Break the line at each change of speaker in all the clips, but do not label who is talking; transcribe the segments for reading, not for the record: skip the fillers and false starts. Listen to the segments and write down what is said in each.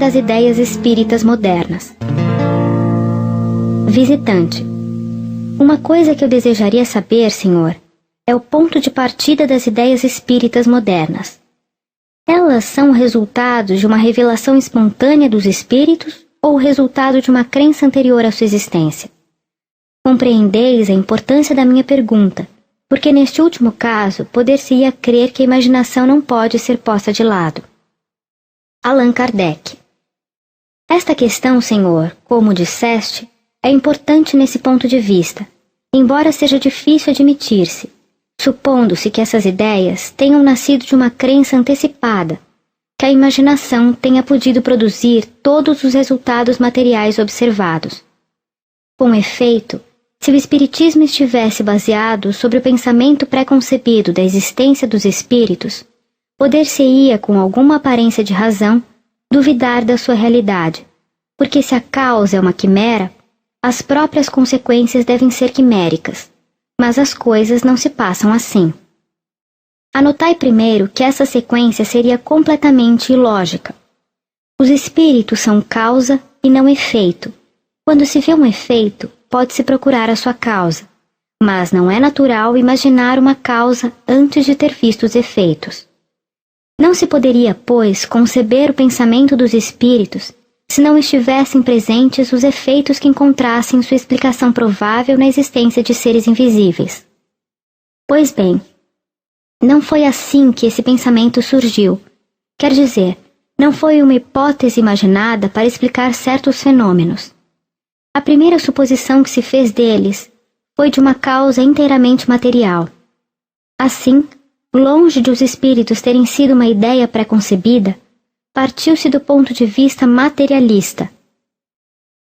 das ideias espíritas modernas. Visitante. Uma coisa que eu desejaria saber, senhor, é o ponto de partida das ideias espíritas modernas. Elas são o resultado de uma revelação espontânea dos espíritos ou o resultado de uma crença anterior à sua existência? Compreendeis a importância da minha pergunta, porque neste último caso poder-se-ia crer que a imaginação não pode ser posta de lado. Allan Kardec. Esta questão, senhor, como disseste, é importante nesse ponto de vista, embora seja difícil admitir-se, supondo-se que essas ideias tenham nascido de uma crença antecipada, que a imaginação tenha podido produzir todos os resultados materiais observados. Com efeito, se o espiritismo estivesse baseado sobre o pensamento pré-concebido da existência dos espíritos, poder-se-ia, com alguma aparência de razão, duvidar da sua realidade, porque se a causa é uma quimera, as próprias consequências devem ser quiméricas, mas as coisas não se passam assim. Anotai primeiro que essa sequência seria completamente ilógica. Os espíritos são causa e não efeito. Quando se vê um efeito, pode-se procurar a sua causa, mas não é natural imaginar uma causa antes de ter visto os efeitos. Não se poderia, pois, conceber o pensamento dos espíritos se não estivessem presentes os efeitos que encontrassem sua explicação provável na existência de seres invisíveis. Pois bem, não foi assim que esse pensamento surgiu. Quer dizer, não foi uma hipótese imaginada para explicar certos fenômenos. A primeira suposição que se fez deles foi de uma causa inteiramente material. Assim, longe de os espíritos terem sido uma ideia pré-concebida, partiu-se do ponto de vista materialista,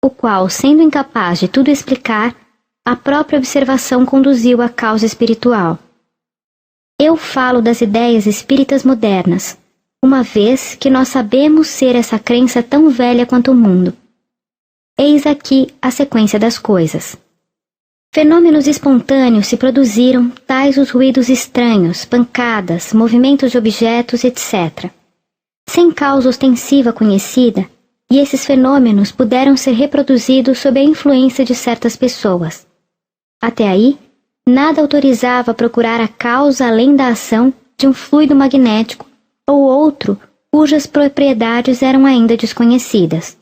o qual, sendo incapaz de tudo explicar, a própria observação conduziu à causa espiritual. Eu falo das ideias espíritas modernas, uma vez que nós sabemos ser essa crença tão velha quanto o mundo. Eis aqui a sequência das coisas. Fenômenos espontâneos se produziram, tais os ruídos estranhos, pancadas, movimentos de objetos, etc., sem causa ostensiva conhecida, e esses fenômenos puderam ser reproduzidos sob a influência de certas pessoas. Até aí, nada autorizava procurar a causa além da ação de um fluido magnético ou outro cujas propriedades eram ainda desconhecidas.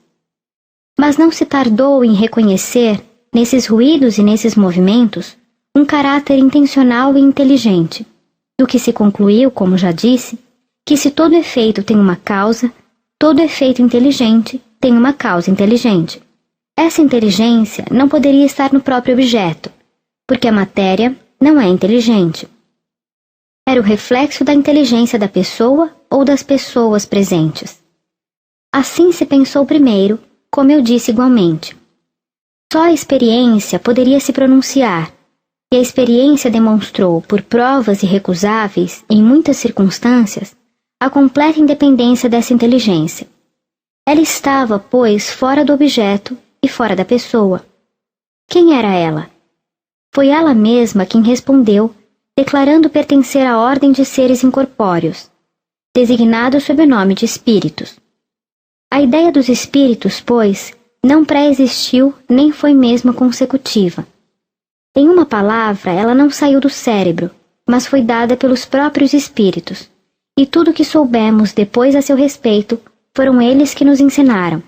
Mas não se tardou em reconhecer, nesses ruídos e nesses movimentos, um caráter intencional e inteligente, do que se concluiu, como já disse, que se todo efeito tem uma causa, todo efeito inteligente tem uma causa inteligente. Essa inteligência não poderia estar no próprio objeto, porque a matéria não é inteligente. Era o reflexo da inteligência da pessoa ou das pessoas presentes. Assim se pensou primeiro, como eu disse igualmente. Só a experiência poderia se pronunciar, e a experiência demonstrou, por provas irrecusáveis, em muitas circunstâncias, a completa independência dessa inteligência. Ela estava, pois, fora do objeto e fora da pessoa. Quem era ela? Foi ela mesma quem respondeu, declarando pertencer à ordem de seres incorpóreos, designados sob o nome de espíritos. A ideia dos espíritos, pois, não pré-existiu nem foi mesmo consecutiva. Em uma palavra, ela não saiu do cérebro, mas foi dada pelos próprios espíritos, e tudo o que soubemos depois a seu respeito foram eles que nos ensinaram.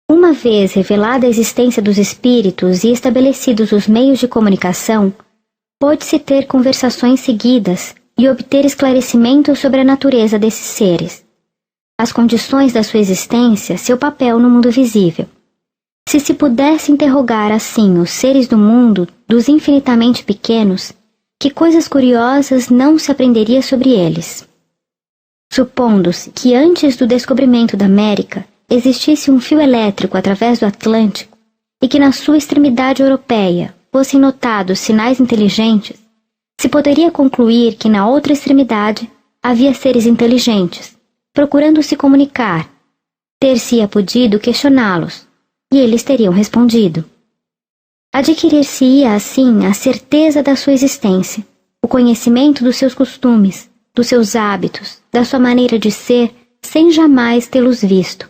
Uma vez revelada a existência dos espíritos e estabelecidos os meios de comunicação, pôde-se ter conversações seguidas e obter esclarecimentos sobre a natureza desses seres, as condições da sua existência, seu papel no mundo visível. Se se pudesse interrogar assim os seres do mundo, dos infinitamente pequenos, que coisas curiosas não se aprenderia sobre eles. Supondo-se que antes do descobrimento da América existisse um fio elétrico através do Atlântico e que na sua extremidade europeia fossem notados sinais inteligentes, se poderia concluir que na outra extremidade havia seres inteligentes, procurando se comunicar. Ter-se-ia podido questioná-los, e eles teriam respondido. Adquirir-se-ia assim a certeza da sua existência, o conhecimento dos seus costumes, dos seus hábitos, da sua maneira de ser, sem jamais tê-los visto.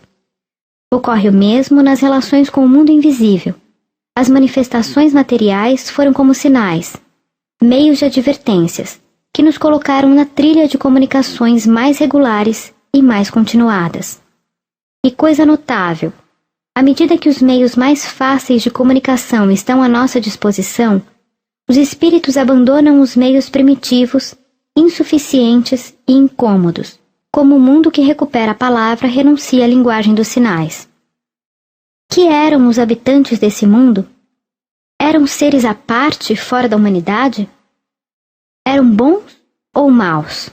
Ocorre o mesmo nas relações com o mundo invisível. As manifestações materiais foram como sinais, meios de advertências, que nos colocaram na trilha de comunicações mais regulares e mais continuadas. E coisa notável, à medida que os meios mais fáceis de comunicação estão à nossa disposição, os espíritos abandonam os meios primitivos, insuficientes e incômodos, como o mundo que recupera a palavra renuncia à linguagem dos sinais. Que eram os habitantes desse mundo? Eram seres à parte, fora da humanidade? Eram bons ou maus?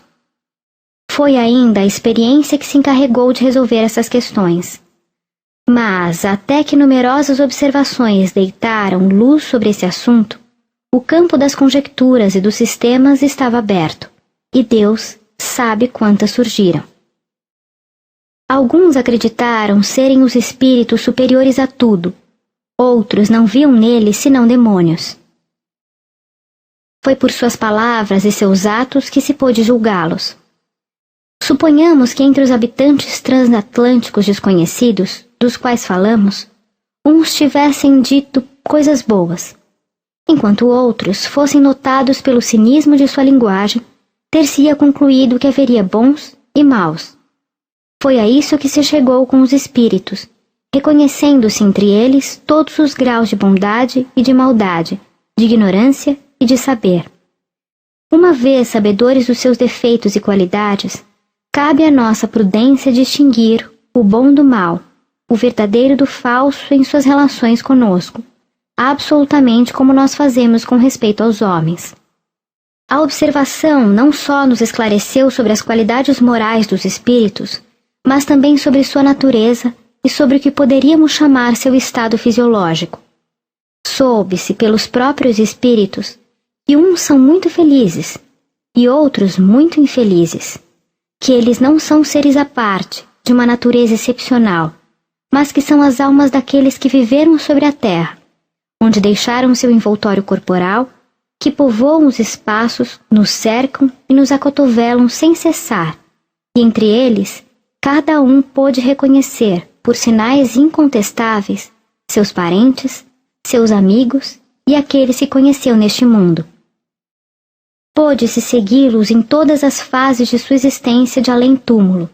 Foi ainda a experiência que se encarregou de resolver essas questões. Mas, até que numerosas observações deitaram luz sobre esse assunto, o campo das conjecturas e dos sistemas estava aberto, e Deus sabe quantas surgiram. Alguns acreditaram serem os espíritos superiores a tudo, outros não viam neles senão demônios. Foi por suas palavras e seus atos que se pôde julgá-los. Suponhamos que entre os habitantes transatlânticos desconhecidos, dos quais falamos, uns tivessem dito coisas boas, enquanto outros fossem notados pelo cinismo de sua linguagem, ter-se-ia concluído que haveria bons e maus. Foi a isso que se chegou com os espíritos, reconhecendo-se entre eles todos os graus de bondade e de maldade, de ignorância e de saber. Uma vez sabedores dos seus defeitos e qualidades, cabe à nossa prudência distinguir o bom do mal, o verdadeiro do falso em suas relações conosco, absolutamente como nós fazemos com respeito aos homens. A observação não só nos esclareceu sobre as qualidades morais dos espíritos, mas também sobre sua natureza e sobre o que poderíamos chamar seu estado fisiológico. Soube-se pelos próprios espíritos que uns são muito felizes e outros muito infelizes, que eles não são seres à parte, de uma natureza excepcional, mas que são as almas daqueles que viveram sobre a terra, onde deixaram seu envoltório corporal, que povoam os espaços, nos cercam e nos acotovelam sem cessar, e entre eles, cada um pôde reconhecer, por sinais incontestáveis, seus parentes, seus amigos e aqueles que conheceu neste mundo. Pôde-se segui-los em todas as fases de sua existência de além-túmulo,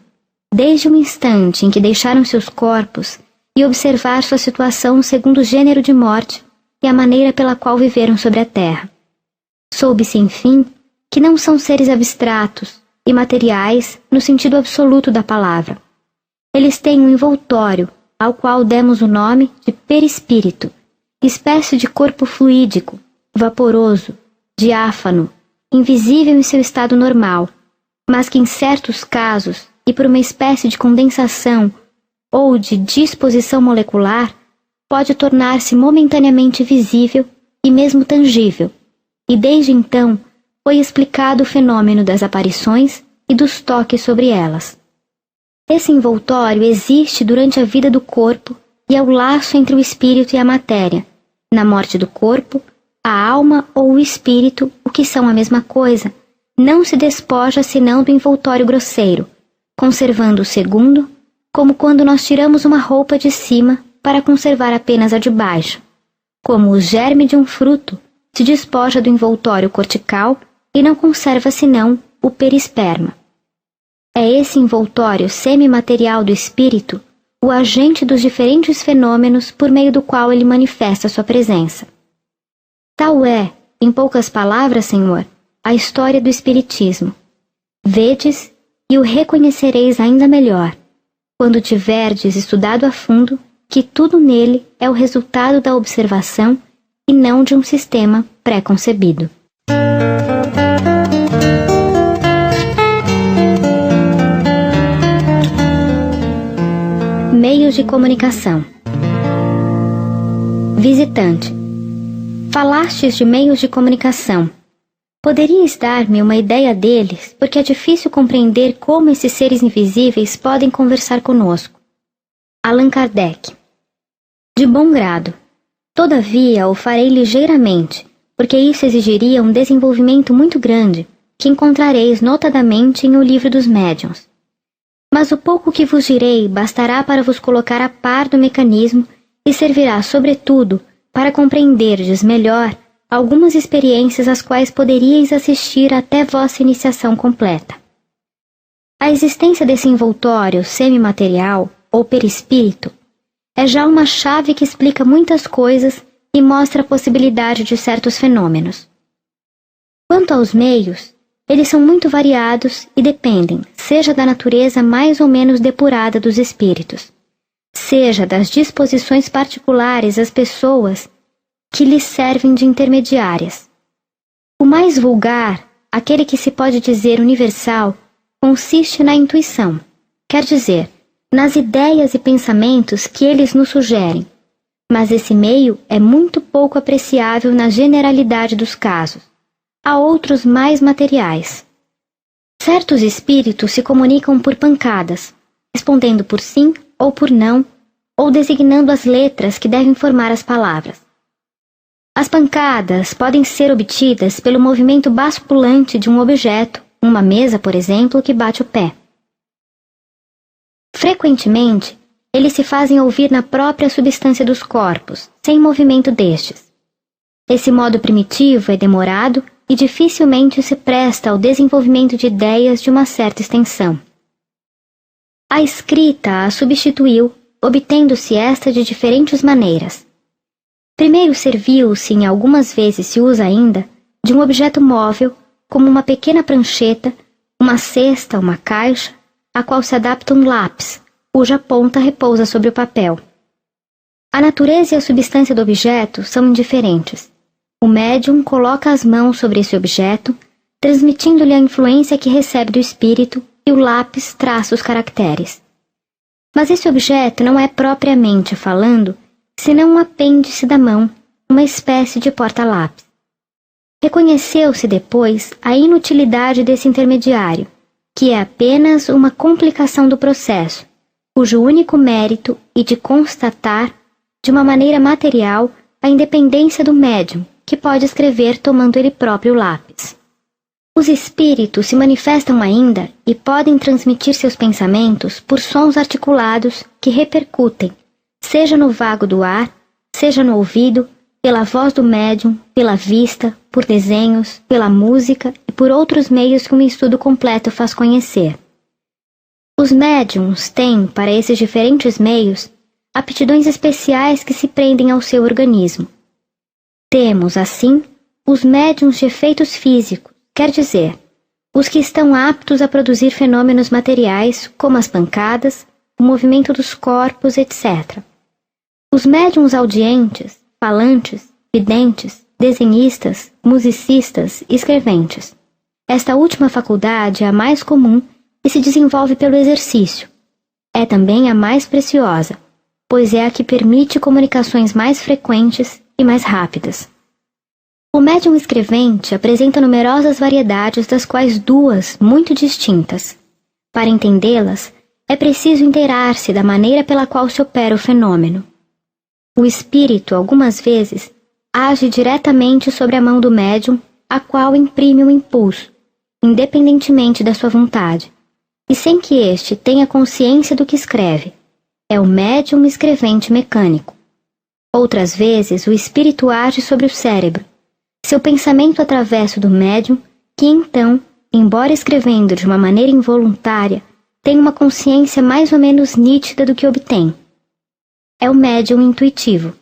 desde o instante em que deixaram seus corpos e observar sua situação segundo o gênero de morte e a maneira pela qual viveram sobre a terra. Soube-se, enfim, que não são seres abstratos e materiais no sentido absoluto da palavra. Eles têm um envoltório, ao qual demos o nome de perispírito, espécie de corpo fluídico, vaporoso, diáfano, invisível em seu estado normal, mas que em certos casos, e por uma espécie de condensação ou de disposição molecular, pode tornar-se momentaneamente visível e mesmo tangível, e desde então foi explicado o fenômeno das aparições e dos toques sobre elas. Esse envoltório existe durante a vida do corpo e é o laço entre o espírito e a matéria. Na morte do corpo, a alma ou o espírito, o que são a mesma coisa, não se despoja senão do envoltório grosseiro, conservando o segundo, como quando nós tiramos uma roupa de cima para conservar apenas a de baixo, como o germe de um fruto se despoja do envoltório cortical e não conserva senão o perisperma. É esse envoltório semimaterial do espírito o agente dos diferentes fenômenos por meio do qual ele manifesta sua presença. Tal é, em poucas palavras, Senhor, a história do Espiritismo. Vedes e o reconhecereis ainda melhor, quando tiverdes estudado a fundo que tudo nele é o resultado da observação e não de um sistema pré-concebido. Meios de comunicação. Visitante. Falastes de meios de comunicação. Poderias dar-me uma ideia deles, porque é difícil compreender como esses seres invisíveis podem conversar conosco. Allan Kardec. De bom grado. Todavia, o farei ligeiramente, porque isso exigiria um desenvolvimento muito grande, que encontrareis notadamente em O Livro dos Médiuns. Mas o pouco que vos direi bastará para vos colocar a par do mecanismo e servirá, sobretudo, para compreenderdes melhor algumas experiências às quais poderíeis assistir até vossa iniciação completa. A existência desse envoltório semimaterial, ou perispírito, é já uma chave que explica muitas coisas e mostra a possibilidade de certos fenômenos. Quanto aos meios, eles são muito variados e dependem, seja da natureza mais ou menos depurada dos espíritos, seja das disposições particulares das pessoas que lhes servem de intermediárias. O mais vulgar, aquele que se pode dizer universal, consiste na intuição, quer dizer, nas ideias e pensamentos que eles nos sugerem, mas esse meio é muito pouco apreciável na generalidade dos casos. Há outros mais materiais. Certos espíritos se comunicam por pancadas, respondendo por sim ou por não, ou designando as letras que devem formar as palavras. As pancadas podem ser obtidas pelo movimento basculante de um objeto, uma mesa, por exemplo, que bate o pé. Frequentemente, eles se fazem ouvir na própria substância dos corpos, sem movimento destes. Esse modo primitivo é demorado e dificilmente se presta ao desenvolvimento de ideias de uma certa extensão. A escrita a substituiu, obtendo-se esta de diferentes maneiras. Primeiro serviu-se, e algumas vezes se usa ainda, de um objeto móvel, como uma pequena prancheta, uma cesta, uma caixa, a qual se adapta um lápis, cuja ponta repousa sobre o papel. A natureza e a substância do objeto são indiferentes. O médium coloca as mãos sobre esse objeto, transmitindo-lhe a influência que recebe do espírito, e o lápis traça os caracteres. Mas esse objeto não é propriamente falando, senão um apêndice da mão, uma espécie de porta-lápis. Reconheceu-se depois a inutilidade desse intermediário, que é apenas uma complicação do processo, cujo único mérito é de constatar, de uma maneira material, a independência do médium, que pode escrever tomando ele próprio o lápis. Os espíritos se manifestam ainda e podem transmitir seus pensamentos por sons articulados que repercutem, seja no vago do ar, seja no ouvido, pela voz do médium, pela vista, por desenhos, pela música e por outros meios que um estudo completo faz conhecer. Os médiums têm, para esses diferentes meios, aptidões especiais que se prendem ao seu organismo. Temos, assim, os médiums de efeitos físicos, quer dizer, os que estão aptos a produzir fenômenos materiais, como as pancadas, o movimento dos corpos, etc. Os médiums audientes, falantes, videntes, desenhistas, musicistas e escreventes. Esta última faculdade é a mais comum e se desenvolve pelo exercício. É também a mais preciosa, pois é a que permite comunicações mais frequentes e mais rápidas. O médium escrevente apresenta numerosas variedades, das quais duas muito distintas. Para entendê-las, é preciso inteirar-se da maneira pela qual se opera o fenômeno. O espírito, algumas vezes, age diretamente sobre a mão do médium, a qual imprime um impulso, independentemente da sua vontade, e sem que este tenha consciência do que escreve. É o médium escrevente mecânico. Outras vezes, o espírito age sobre o cérebro, seu pensamento atravessa do médium, que então, embora escrevendo de uma maneira involuntária, tem uma consciência mais ou menos nítida do que obtém. É o médium intuitivo.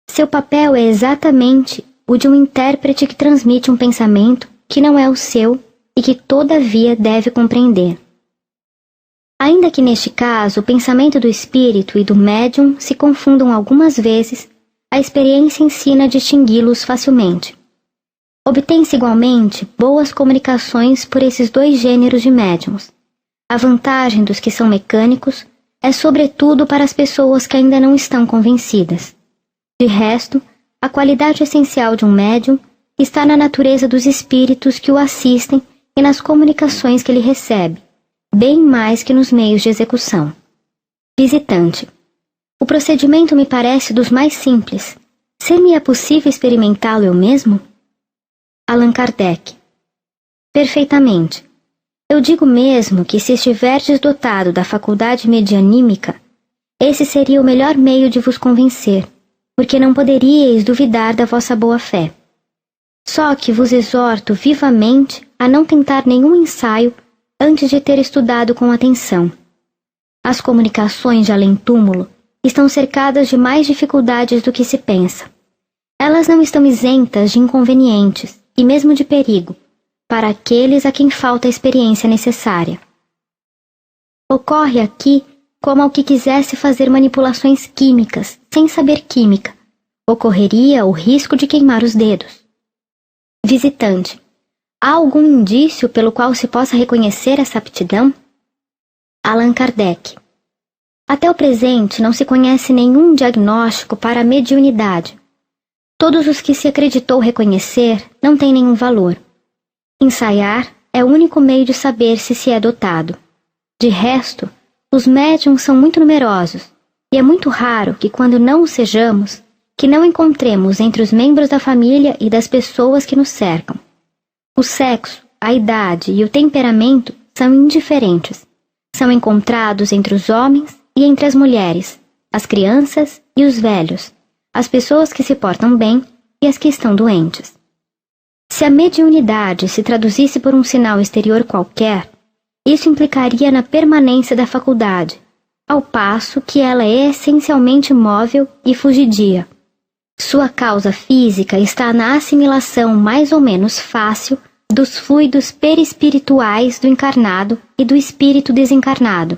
Seu papel é exatamente o de um intérprete que transmite um pensamento que não é o seu e que, todavia, deve compreender. Ainda que neste caso o pensamento do espírito e do médium se confundam algumas vezes, a experiência ensina a distingui-los facilmente. Obtém-se igualmente boas comunicações por esses dois gêneros de médiums. A vantagem dos que são mecânicos é sobretudo para as pessoas que ainda não estão convencidas. De resto, a qualidade essencial de um médium está na natureza dos espíritos que o assistem e nas comunicações que ele recebe, bem mais que nos meios de execução. Visitante. O procedimento me parece dos mais simples. Se-me é possível experimentá-lo eu mesmo? Allan Kardec. Perfeitamente. Eu digo mesmo que se estiverdes dotado da faculdade medianímica, esse seria o melhor meio de vos convencer, porque não poderíeis duvidar da vossa boa-fé. Só que vos exorto vivamente a não tentar nenhum ensaio antes de ter estudado com atenção. As comunicações de além-túmulo estão cercadas de mais dificuldades do que se pensa. Elas não estão isentas de inconvenientes e mesmo de perigo, para aqueles a quem falta a experiência necessária. Ocorre aqui como ao que quisesse fazer manipulações químicas, sem saber química. Ocorreria o risco de queimar os dedos. Visitante: há algum indício pelo qual se possa reconhecer essa aptidão? Allan Kardec: até o presente não se conhece nenhum diagnóstico para a mediunidade. Todos os que se acreditou reconhecer não têm nenhum valor. Ensaiar é o único meio de saber se é dotado. De resto, os médiuns são muito numerosos, e é muito raro que, quando não o sejamos, que não encontremos entre os membros da família e das pessoas que nos cercam. O sexo, a idade e o temperamento são indiferentes. São encontrados entre os homens e entre as mulheres, as crianças e os velhos, as pessoas que se portam bem e as que estão doentes. Se a mediunidade se traduzisse por um sinal exterior qualquer, isso implicaria na permanência da faculdade, ao passo que ela é essencialmente móvel e fugidia. Sua causa física está na assimilação mais ou menos fácil dos fluidos perispirituais do encarnado e do espírito desencarnado.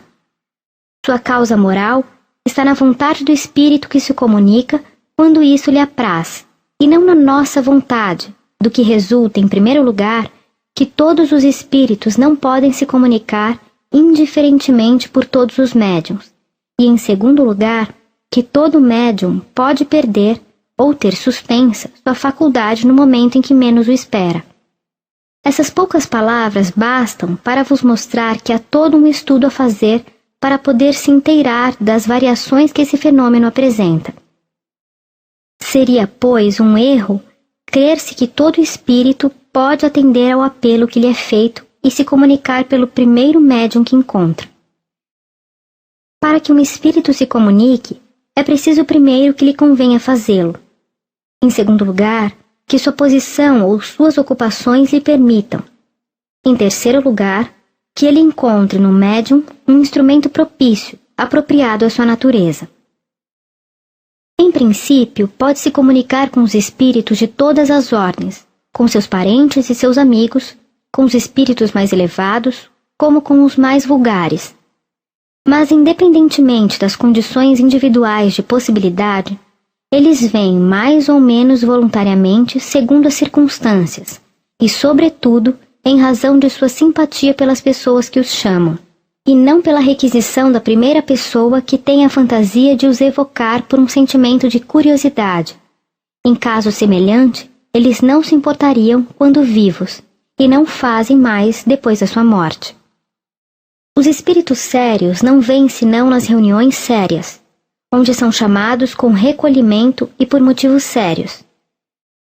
Sua causa moral está na vontade do espírito que se comunica quando isso lhe apraz, e não na nossa vontade, do que resulta, em primeiro lugar, que todos os espíritos não podem se comunicar indiferentemente por todos os médiuns, e, em segundo lugar, que todo médium pode perder ou ter suspensa sua faculdade no momento em que menos o espera. Essas poucas palavras bastam para vos mostrar que há todo um estudo a fazer para poder se inteirar das variações que esse fenômeno apresenta. Seria, pois, um erro crer-se que todo espírito pode atender ao apelo que lhe é feito e se comunicar pelo primeiro médium que encontra. Para que um espírito se comunique, é preciso primeiro que lhe convenha fazê-lo. Em segundo lugar, que sua posição ou suas ocupações lhe permitam. Em terceiro lugar, que ele encontre no médium um instrumento propício, apropriado à sua natureza. Em princípio, pode-se comunicar com os espíritos de todas as ordens, com seus parentes e seus amigos, com os espíritos mais elevados, como com os mais vulgares. Mas, independentemente das condições individuais de possibilidade, eles vêm mais ou menos voluntariamente segundo as circunstâncias, e, sobretudo, em razão de sua simpatia pelas pessoas que os chamam, e não pela requisição da primeira pessoa que tem a fantasia de os evocar por um sentimento de curiosidade. Em caso semelhante, eles não se importariam quando vivos, e não fazem mais depois da sua morte. Os espíritos sérios não vêm senão nas reuniões sérias, onde são chamados com recolhimento e por motivos sérios.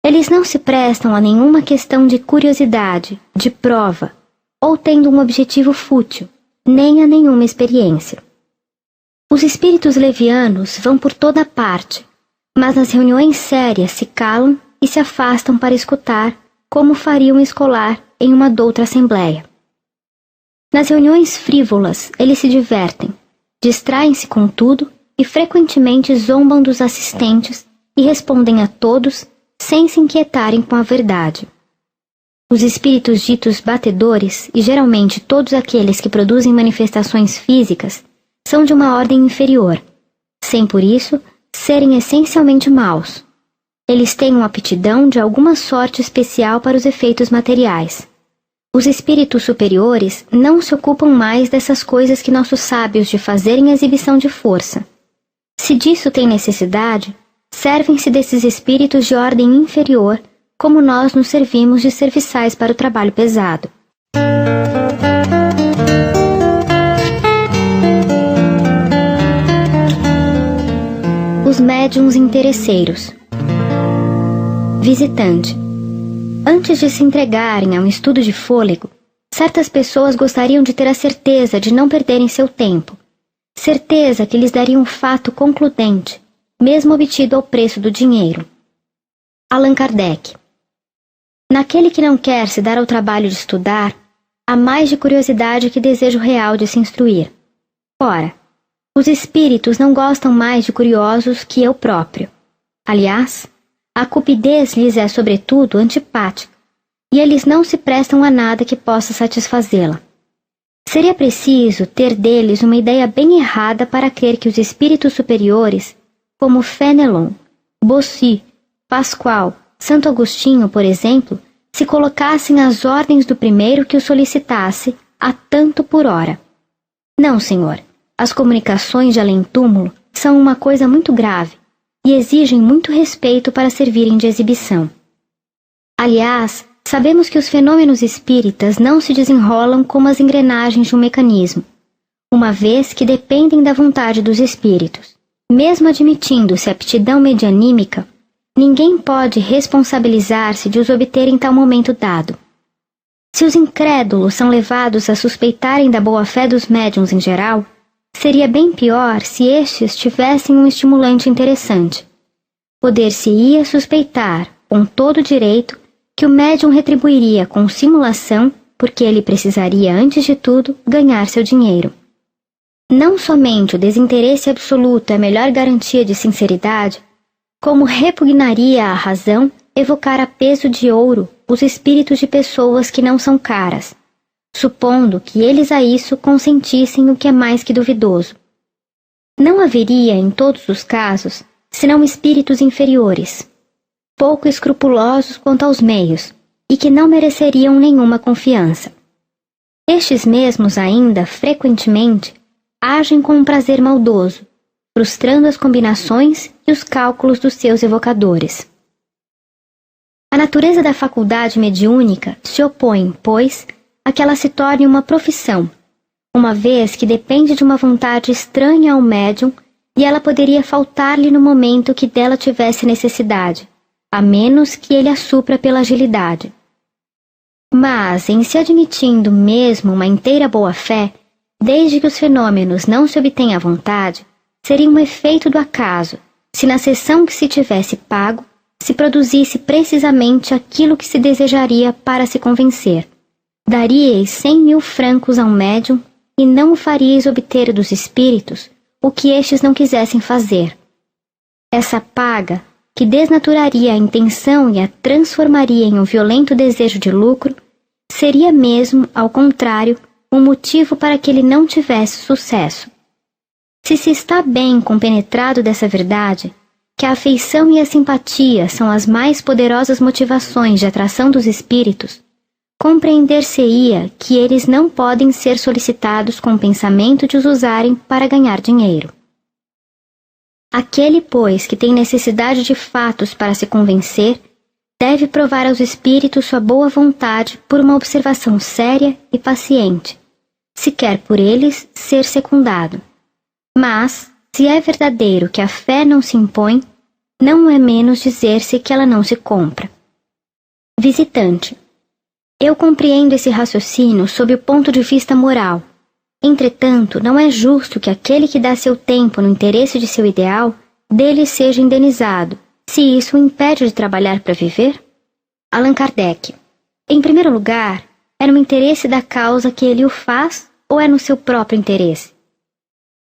Eles não se prestam a nenhuma questão de curiosidade, de prova, ou tendo um objetivo fútil, nem a nenhuma experiência. Os espíritos levianos vão por toda parte, mas nas reuniões sérias se calam e se afastam para escutar, como faria um escolar em uma doutra assembleia. Nas reuniões frívolas, eles se divertem, distraem-se com tudo e frequentemente zombam dos assistentes e respondem a todos sem se inquietarem com a verdade. Os espíritos ditos batedores, e geralmente todos aqueles que produzem manifestações físicas, são de uma ordem inferior, sem por isso serem essencialmente maus. Eles têm uma aptidão de alguma sorte especial para os efeitos materiais. Os espíritos superiores não se ocupam mais dessas coisas que nossos sábios de fazerem exibição de força. Se disso tem necessidade, servem-se desses espíritos de ordem inferior, como nós nos servimos de serviçais para o trabalho pesado. Os médiuns interesseiros. Visitante: antes de se entregarem a um estudo de fôlego, certas pessoas gostariam de ter a certeza de não perderem seu tempo, certeza que lhes daria um fato concludente, mesmo obtido ao preço do dinheiro. Allan Kardec. Naquele que não quer se dar ao trabalho de estudar, há mais de curiosidade que desejo real de se instruir. Ora, os espíritos não gostam mais de curiosos que eu próprio. Aliás, a cupidez lhes é sobretudo antipática, e eles não se prestam a nada que possa satisfazê-la. Seria preciso ter deles uma ideia bem errada para crer que os espíritos superiores, como Fénelon, Bossuet, Pascoal, Santo Agostinho, por exemplo, se colocassem às ordens do primeiro que o solicitasse a tanto por hora. Não, senhor. As comunicações de além-túmulo são uma coisa muito grave e exigem muito respeito para servirem de exibição. Aliás, sabemos que os fenômenos espíritas não se desenrolam como as engrenagens de um mecanismo, uma vez que dependem da vontade dos espíritos. Mesmo admitindo-se aptidão medianímica, ninguém pode responsabilizar-se de os obter em tal momento dado. Se os incrédulos são levados a suspeitarem da boa-fé dos médiuns em geral, seria bem pior se estes tivessem um estimulante interessante. Poder-se-ia suspeitar, com todo direito, que o médium retribuiria com simulação, porque ele precisaria, antes de tudo, ganhar seu dinheiro. Não somente o desinteresse absoluto é a melhor garantia de sinceridade, como repugnaria à razão evocar a peso de ouro os espíritos de pessoas que não são caras, supondo que eles a isso consentissem, o que é mais que duvidoso. Não haveria, em todos os casos, senão espíritos inferiores, pouco escrupulosos quanto aos meios, e que não mereceriam nenhuma confiança. Estes mesmos ainda, frequentemente, agem com um prazer maldoso, frustrando as combinações e os cálculos dos seus evocadores. A natureza da faculdade mediúnica se opõe, pois, a que ela se torne uma profissão, uma vez que depende de uma vontade estranha ao médium e ela poderia faltar-lhe no momento que dela tivesse necessidade, a menos que ele a supra pela agilidade. Mas, em se admitindo mesmo uma inteira boa-fé, desde que os fenômenos não se obtenham à vontade, seria um efeito do acaso, se na sessão que se tivesse pago, se produzisse precisamente aquilo que se desejaria para se convencer. Daríeis 100.000 francos a um médium e não o faríeis obter dos espíritos o que estes não quisessem fazer. Essa paga, que desnaturaria a intenção e a transformaria em um violento desejo de lucro, seria mesmo, ao contrário, um motivo para que ele não tivesse sucesso. Se está bem compenetrado dessa verdade, que a afeição e a simpatia são as mais poderosas motivações de atração dos espíritos, compreender-se-ia que eles não podem ser solicitados com o pensamento de os usarem para ganhar dinheiro. Aquele, pois, que tem necessidade de fatos para se convencer, deve provar aos espíritos sua boa vontade por uma observação séria e paciente, se quer por eles ser secundado. Mas, se é verdadeiro que a fé não se impõe, não é menos dizer-se que ela não se compra. Visitante. Eu compreendo esse raciocínio sob o ponto de vista moral. Entretanto, não é justo que aquele que dá seu tempo no interesse de seu ideal, dele seja indenizado, se isso o impede de trabalhar para viver? Allan Kardec. Em primeiro lugar, é no interesse da causa que ele o faz ou é no seu próprio interesse?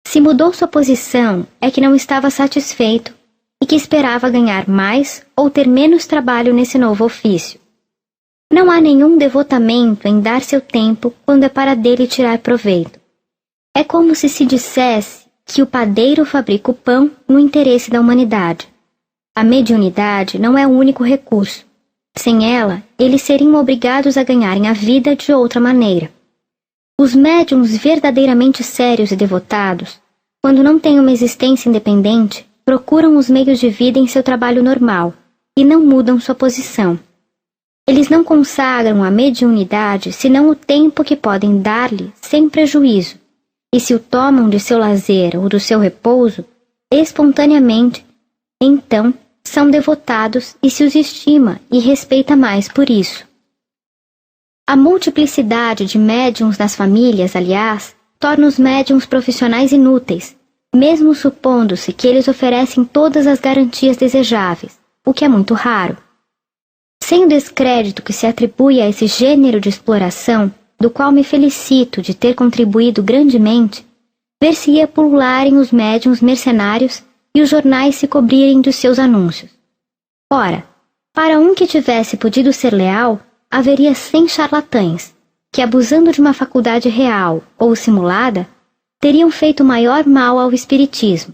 Se mudou sua posição, é que não estava satisfeito e que esperava ganhar mais ou ter menos trabalho nesse novo ofício. Não há nenhum devotamento em dar seu tempo quando é para dele tirar proveito. É como se dissesse que o padeiro fabrica o pão no interesse da humanidade. A mediunidade não é o único recurso. Sem ela, eles seriam obrigados a ganharem a vida de outra maneira. Os médiuns verdadeiramente sérios e devotados, quando não têm uma existência independente, procuram os meios de vida em seu trabalho normal e não mudam sua posição. Eles não consagram a mediunidade senão o tempo que podem dar-lhe sem prejuízo, e se o tomam de seu lazer ou do seu repouso, espontaneamente, então são devotados e se os estima e respeita mais por isso. A multiplicidade de médiuns nas famílias, aliás, torna os médiuns profissionais inúteis, mesmo supondo-se que eles oferecem todas as garantias desejáveis, o que é muito raro. Sem o descrédito que se atribui a esse gênero de exploração, do qual me felicito de ter contribuído grandemente, ver-se-ia pulularem os médiuns mercenários e os jornais se cobrirem dos seus anúncios. Ora, para um que tivesse podido ser leal, haveria 100 charlatães, que, abusando de uma faculdade real ou simulada, teriam feito maior mal ao espiritismo.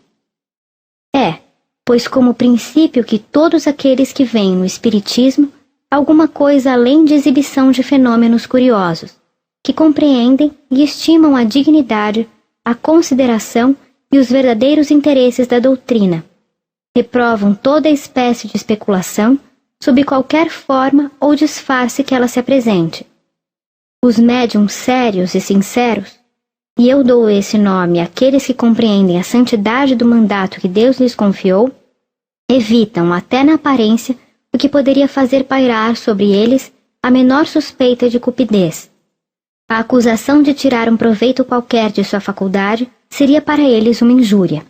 Pois como princípio que todos aqueles que veem no espiritismo alguma coisa além de exibição de fenômenos curiosos, que compreendem e estimam a dignidade, a consideração e os verdadeiros interesses da doutrina, reprovam toda espécie de especulação sob qualquer forma ou disfarce que ela se apresente. Os médiuns sérios e sinceros, e eu dou esse nome àqueles que compreendem a santidade do mandato que Deus lhes confiou, evitam, até na aparência, o que poderia fazer pairar sobre eles a menor suspeita de cupidez. A acusação de tirar um proveito qualquer de sua faculdade seria para eles uma injúria.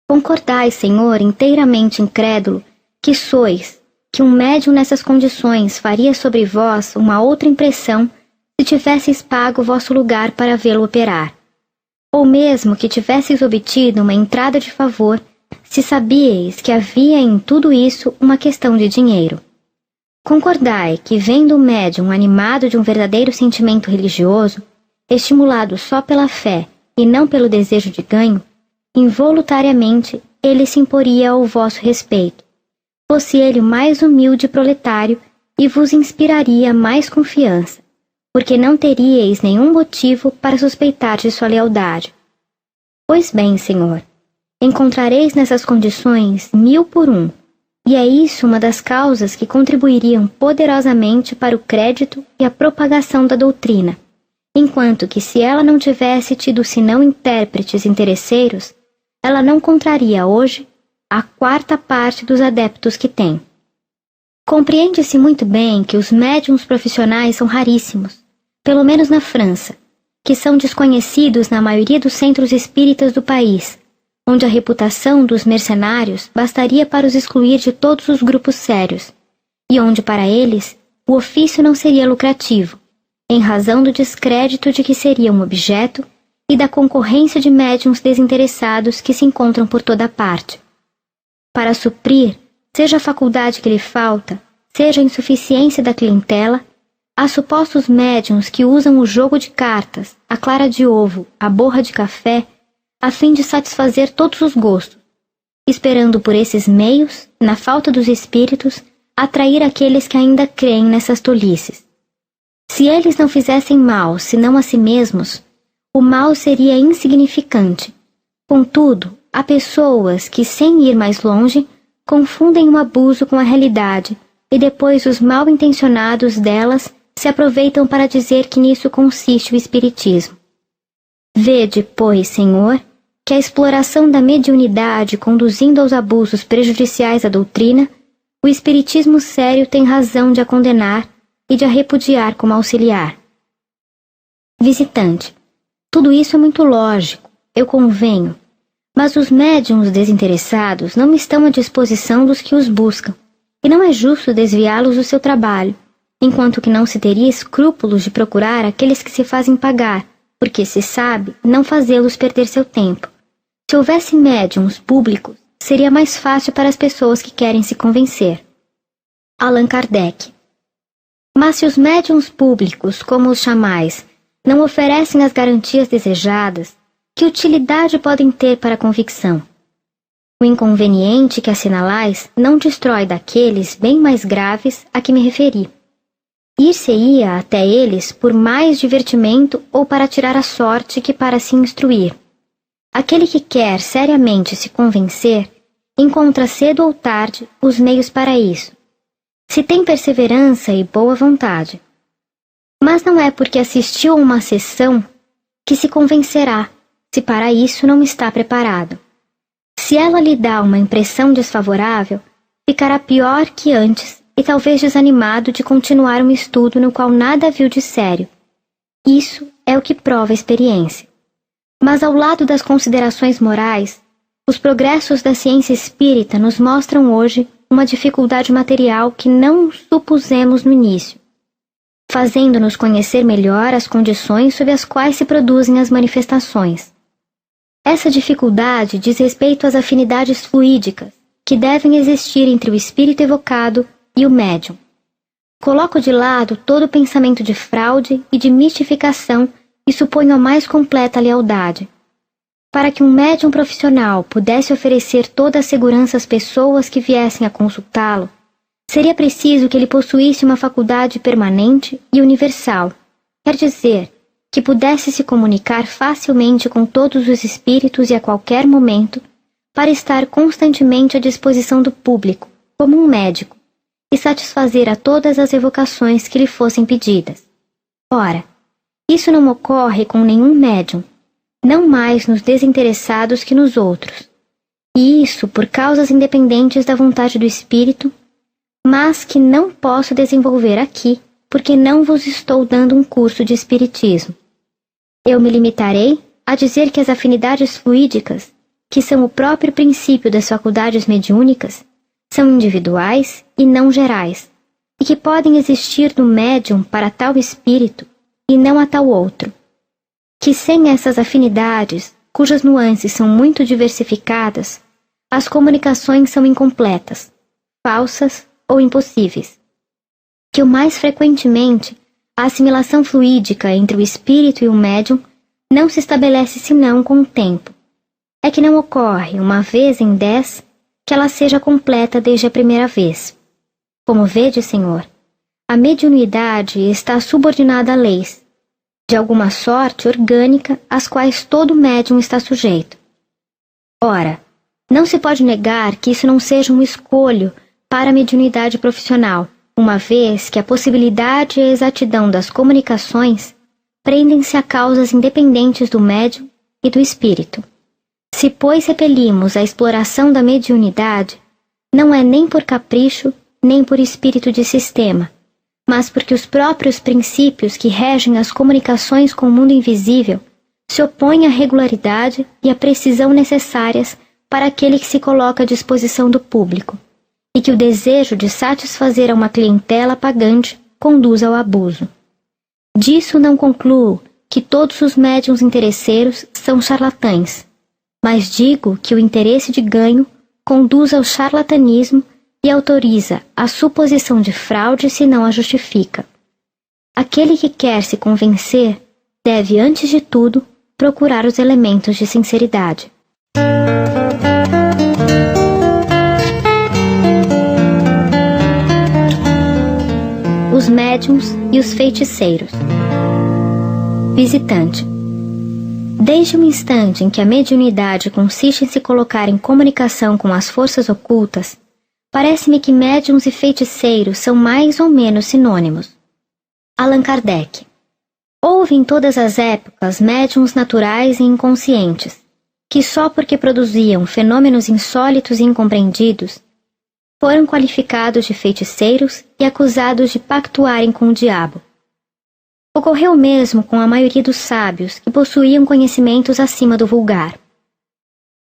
Concordai, Senhor, inteiramente incrédulo, que um médium nessas condições faria sobre vós uma outra impressão se tivesseis pago vosso lugar para vê-lo operar, ou mesmo que tivesseis obtido uma entrada de favor, se sabíeis que havia em tudo isso uma questão de dinheiro. Concordai que, vendo o médium animado de um verdadeiro sentimento religioso, estimulado só pela fé e não pelo desejo de ganho, involuntariamente ele se imporia ao vosso respeito, fosse ele o mais humilde proletário, e vos inspiraria mais confiança, porque não teríeis nenhum motivo para suspeitar de sua lealdade. Pois bem, Senhor, encontrareis nessas condições 1000 por 1, e é isso uma das causas que contribuiriam poderosamente para o crédito e a propagação da doutrina, enquanto que se ela não tivesse tido senão intérpretes interesseiros, ela não contraria hoje a 4ª parte dos adeptos que tem. Compreende-se muito bem que os médiuns profissionais são raríssimos, pelo menos na França, que são desconhecidos na maioria dos centros espíritas do país, onde a reputação dos mercenários bastaria para os excluir de todos os grupos sérios, e onde para eles o ofício não seria lucrativo, em razão do descrédito de que seria um objeto e da concorrência de médiuns desinteressados que se encontram por toda parte. Para suprir, seja a faculdade que lhe falta, seja a insuficiência da clientela, há supostos médiuns que usam o jogo de cartas, a clara de ovo, a borra de café, a fim de satisfazer todos os gostos, esperando por esses meios, na falta dos espíritos, atrair aqueles que ainda creem nessas tolices. Se eles não fizessem mal senão a si mesmos, o mal seria insignificante. Contudo, há pessoas que, sem ir mais longe, confundem o abuso com a realidade, e depois os mal intencionados delas se aproveitam para dizer que nisso consiste o espiritismo. Vede, pois, Senhor, que a exploração da mediunidade conduzindo aos abusos prejudiciais à doutrina, o espiritismo sério tem razão de a condenar e de a repudiar como auxiliar. Visitante, tudo isso é muito lógico, eu convenho, mas os médiuns desinteressados não estão à disposição dos que os buscam, e não é justo desviá-los do seu trabalho, enquanto que não se teria escrúpulos de procurar aqueles que se fazem pagar, porque se sabe não fazê-los perder seu tempo. Se houvesse médiuns públicos, seria mais fácil para as pessoas que querem se convencer. Allan Kardec. Mas se os médiuns públicos, como os chamais, não oferecem as garantias desejadas, que utilidade podem ter para a convicção? O inconveniente que assinalais não destrói daqueles bem mais graves a que me referi. Ir-se-ia até eles por mais divertimento ou para tirar a sorte que para se instruir. Aquele que quer seriamente se convencer, encontra cedo ou tarde os meios para isso, se tem perseverança e boa vontade. Mas não é porque assistiu a uma sessão que se convencerá, se para isso não está preparado. Se ela lhe dá uma impressão desfavorável, ficará pior que antes e talvez desanimado de continuar um estudo no qual nada viu de sério. Isso é o que prova a experiência. Mas ao lado das considerações morais, os progressos da ciência espírita nos mostram hoje uma dificuldade material que não supusemos no início, fazendo-nos conhecer melhor as condições sob as quais se produzem as manifestações. Essa dificuldade diz respeito às afinidades fluídicas que devem existir entre o espírito evocado e o médium. Coloco de lado todo o pensamento de fraude e de mistificação e suponho a mais completa lealdade. Para que um médium profissional pudesse oferecer toda a segurança às pessoas que viessem a consultá-lo, seria preciso que ele possuísse uma faculdade permanente e universal, quer dizer, que pudesse se comunicar facilmente com todos os espíritos e a qualquer momento, para estar constantemente à disposição do público, como um médico, e satisfazer a todas as evocações que lhe fossem pedidas. Ora, isso não ocorre com nenhum médium, não mais nos desinteressados que nos outros, e isso por causas independentes da vontade do espírito, mas que não posso desenvolver aqui, porque não vos estou dando um curso de espiritismo. Eu me limitarei a dizer que as afinidades fluídicas, que são o próprio princípio das faculdades mediúnicas, são individuais e não gerais, e que podem existir no médium para tal espírito e não a tal outro. Que sem essas afinidades, cujas nuances são muito diversificadas, as comunicações são incompletas, falsas ou impossíveis. Que o mais frequentemente a assimilação fluídica entre o espírito e o médium não se estabelece senão com o tempo. É que não ocorre, uma vez em 10, que ela seja completa desde a primeira vez. Como vede, Senhor, a mediunidade está subordinada a leis, de alguma sorte orgânica, às quais todo médium está sujeito. Ora, não se pode negar que isso não seja um escolho para a mediunidade profissional, uma vez que a possibilidade e a exatidão das comunicações prendem-se a causas independentes do médium e do espírito. Se, pois, repelimos a exploração da mediunidade, não é nem por capricho, nem por espírito de sistema, mas porque os próprios princípios que regem as comunicações com o mundo invisível se opõem à regularidade e à precisão necessárias para aquele que se coloca à disposição do público, e que o desejo de satisfazer a uma clientela pagante conduz ao abuso. Disso não concluo que todos os médiuns interesseiros são charlatães, mas digo que o interesse de ganho conduz ao charlatanismo e autoriza a suposição de fraude se não a justifica. Aquele que quer se convencer deve, antes de tudo, procurar os elementos de sinceridade. Os médiuns e os feiticeiros. Visitante. Desde o instante em que a mediunidade consiste em se colocar em comunicação com as forças ocultas, parece-me que médiuns e feiticeiros são mais ou menos sinônimos. Allan Kardec. Houve em todas as épocas médiuns naturais e inconscientes, que só porque produziam fenômenos insólitos e incompreendidos, foram qualificados de feiticeiros e acusados de pactuarem com o diabo. Ocorreu o mesmo com a maioria dos sábios que possuíam conhecimentos acima do vulgar.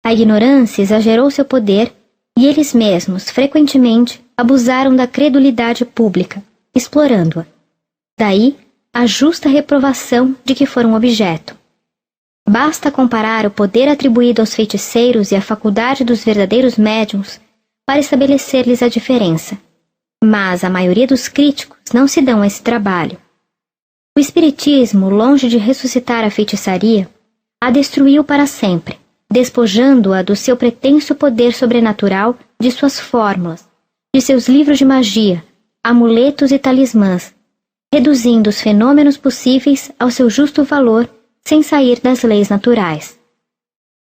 A ignorância exagerou seu poder e eles mesmos, frequentemente, abusaram da credulidade pública, explorando-a. Daí, a justa reprovação de que foram objeto. Basta comparar o poder atribuído aos feiticeiros e a faculdade dos verdadeiros médiuns para estabelecer-lhes a diferença. Mas a maioria dos críticos não se dão a esse trabalho. O Espiritismo, longe de ressuscitar a feitiçaria, a destruiu para sempre, despojando-a do seu pretenso poder sobrenatural, de suas fórmulas, de seus livros de magia, amuletos e talismãs, reduzindo os fenômenos possíveis ao seu justo valor sem sair das leis naturais.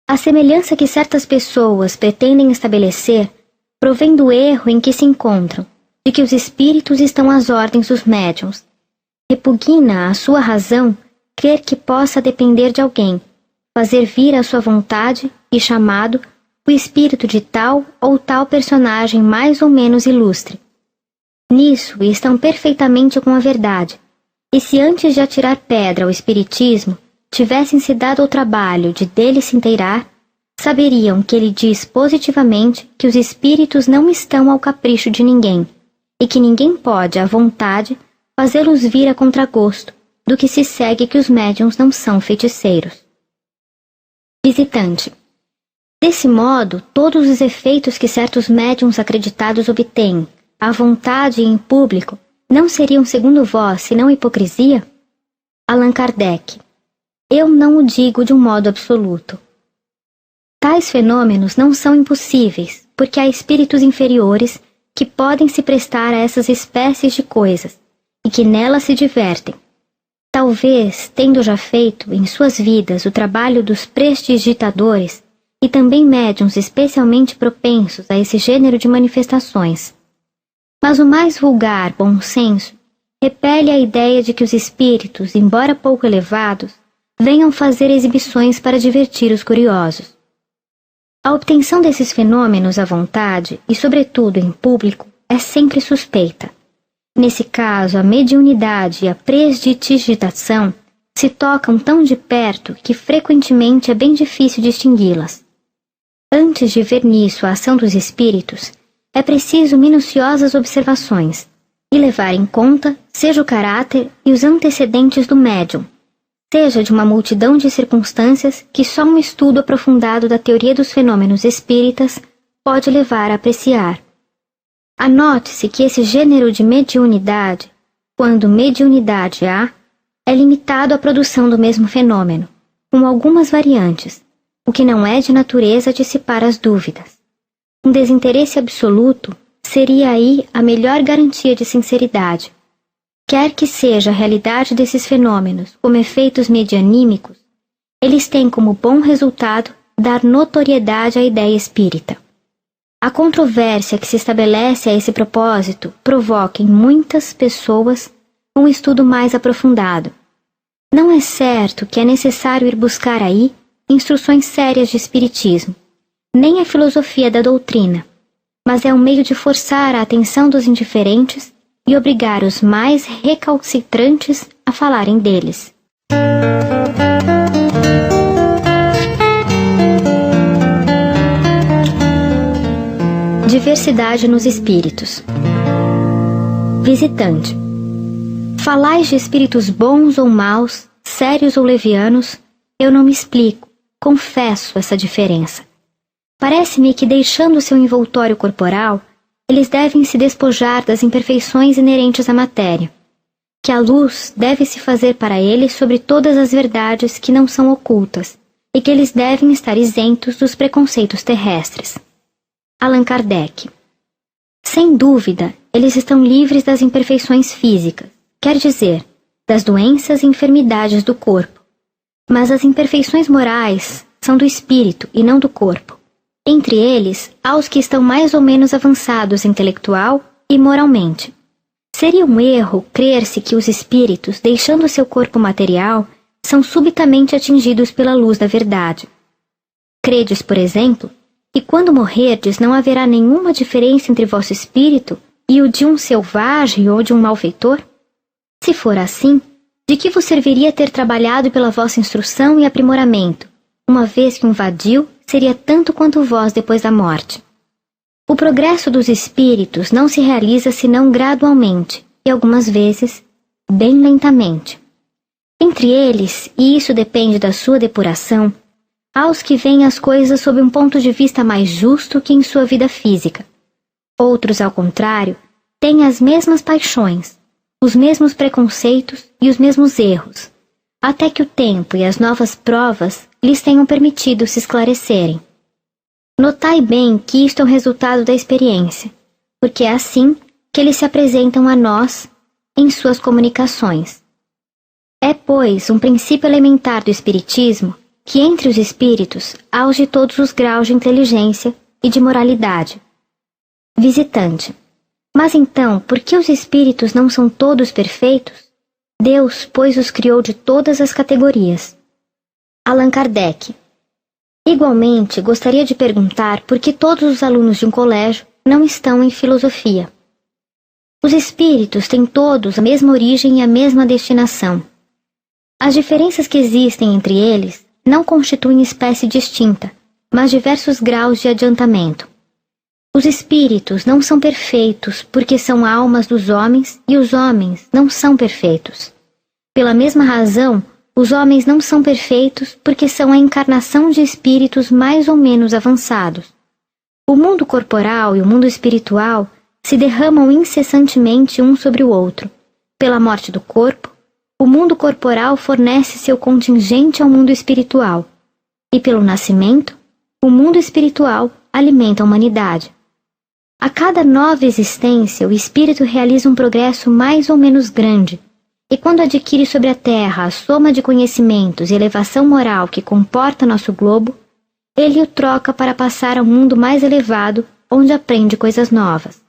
A semelhança que certas pessoas pretendem estabelecer provém do erro em que se encontram, de que os espíritos estão às ordens dos médiuns. Repugna a sua razão crer que possa depender de alguém, fazer vir à sua vontade e chamado o espírito de tal ou tal personagem mais ou menos ilustre. Nisso estão perfeitamente com a verdade, e se antes de atirar pedra ao espiritismo, tivessem se dado ao trabalho de dele se inteirar, saberiam que ele diz positivamente que os espíritos não estão ao capricho de ninguém, e que ninguém pode, à vontade, fazê-los vir a contragosto, do que se segue que os médiuns não são feiticeiros. Visitante. Desse modo, todos os efeitos que certos médiuns acreditados obtêm, à vontade e em público, não seriam, segundo vós, senão hipocrisia? Allan Kardec. Eu não o digo de um modo absoluto. Tais fenômenos não são impossíveis, porque há espíritos inferiores que podem se prestar a essas espécies de coisas, e que nelas se divertem. Talvez, tendo já feito, em suas vidas, o trabalho dos prestidigitadores, e também médiuns especialmente propensos a esse gênero de manifestações. Mas o mais vulgar bom senso repele a ideia de que os espíritos, embora pouco elevados, venham fazer exibições para divertir os curiosos. A obtenção desses fenômenos à vontade, e sobretudo em público, é sempre suspeita. Nesse caso, a mediunidade e a prestidigitação se tocam tão de perto que frequentemente é bem difícil distingui-las. Antes de ver nisso a ação dos espíritos, é preciso minuciosas observações, e levar em conta seja o caráter e os antecedentes do médium, seja de uma multidão de circunstâncias que só um estudo aprofundado da teoria dos fenômenos espíritas pode levar a apreciar. Anote-se que esse gênero de mediunidade, quando mediunidade há, é limitado à produção do mesmo fenômeno, com algumas variantes, o que não é de natureza a dissipar as dúvidas. Um desinteresse absoluto seria aí a melhor garantia de sinceridade. Quer que seja a realidade desses fenômenos como efeitos medianímicos, eles têm como bom resultado dar notoriedade à ideia espírita. A controvérsia que se estabelece a esse propósito provoca em muitas pessoas um estudo mais aprofundado. Não é certo que é necessário ir buscar aí instruções sérias de espiritismo, nem a filosofia da doutrina, mas é um meio de forçar a atenção dos indiferentes e obrigar os mais recalcitrantes a falarem deles. Diversidade nos espíritos. Visitante. Falais de espíritos bons ou maus, sérios ou levianos, eu não me explico, confesso essa diferença. Parece-me que, deixando seu envoltório corporal, eles devem se despojar das imperfeições inerentes à matéria, que a luz deve se fazer para eles sobre todas as verdades que não são ocultas, e que eles devem estar isentos dos preconceitos terrestres. Allan Kardec. Sem dúvida, eles estão livres das imperfeições físicas, quer dizer, das doenças e enfermidades do corpo. Mas as imperfeições morais são do espírito e não do corpo. Entre eles, há os que estão mais ou menos avançados intelectual e moralmente. Seria um erro crer-se que os espíritos, deixando seu corpo material, são subitamente atingidos pela luz da verdade. Credes, por exemplo, que quando morrerdes não haverá nenhuma diferença entre vosso espírito e o de um selvagem ou de um malfeitor? Se for assim, de que vos serviria ter trabalhado pela vossa instrução e aprimoramento, uma vez que um vadio seria tanto quanto vós depois da morte? O progresso dos espíritos não se realiza senão gradualmente, e algumas vezes, bem lentamente. Entre eles, e isso depende da sua depuração, há os que veem as coisas sob um ponto de vista mais justo que em sua vida física. Outros, ao contrário, têm as mesmas paixões, os mesmos preconceitos e os mesmos erros, até que o tempo e as novas provas lhes tenham permitido se esclarecerem. Notai bem que isto é um resultado da experiência, porque é assim que eles se apresentam a nós em suas comunicações. É, pois, um princípio elementar do espiritismo que entre os espíritos há os de todos os graus de inteligência e de moralidade. Visitante. Mas então, por que os espíritos não são todos perfeitos? Deus, pois, os criou de todas as categorias. Allan Kardec. Igualmente, gostaria de perguntar por que todos os alunos de um colégio não estão em filosofia. Os espíritos têm todos a mesma origem e a mesma destinação. As diferenças que existem entre eles não constituem espécie distinta, mas diversos graus de adiantamento. Os espíritos não são perfeitos porque são almas dos homens e os homens não são perfeitos. Pela mesma razão, os homens não são perfeitos porque são a encarnação de espíritos mais ou menos avançados. O mundo corporal e o mundo espiritual se derramam incessantemente um sobre o outro. Pela morte do corpo, o mundo corporal fornece seu contingente ao mundo espiritual, e pelo nascimento, o mundo espiritual alimenta a humanidade. A cada nova existência, o espírito realiza um progresso mais ou menos grande, e quando adquire sobre a Terra a soma de conhecimentos e elevação moral que comporta nosso globo, ele o troca para passar ao mundo mais elevado, onde aprende coisas novas.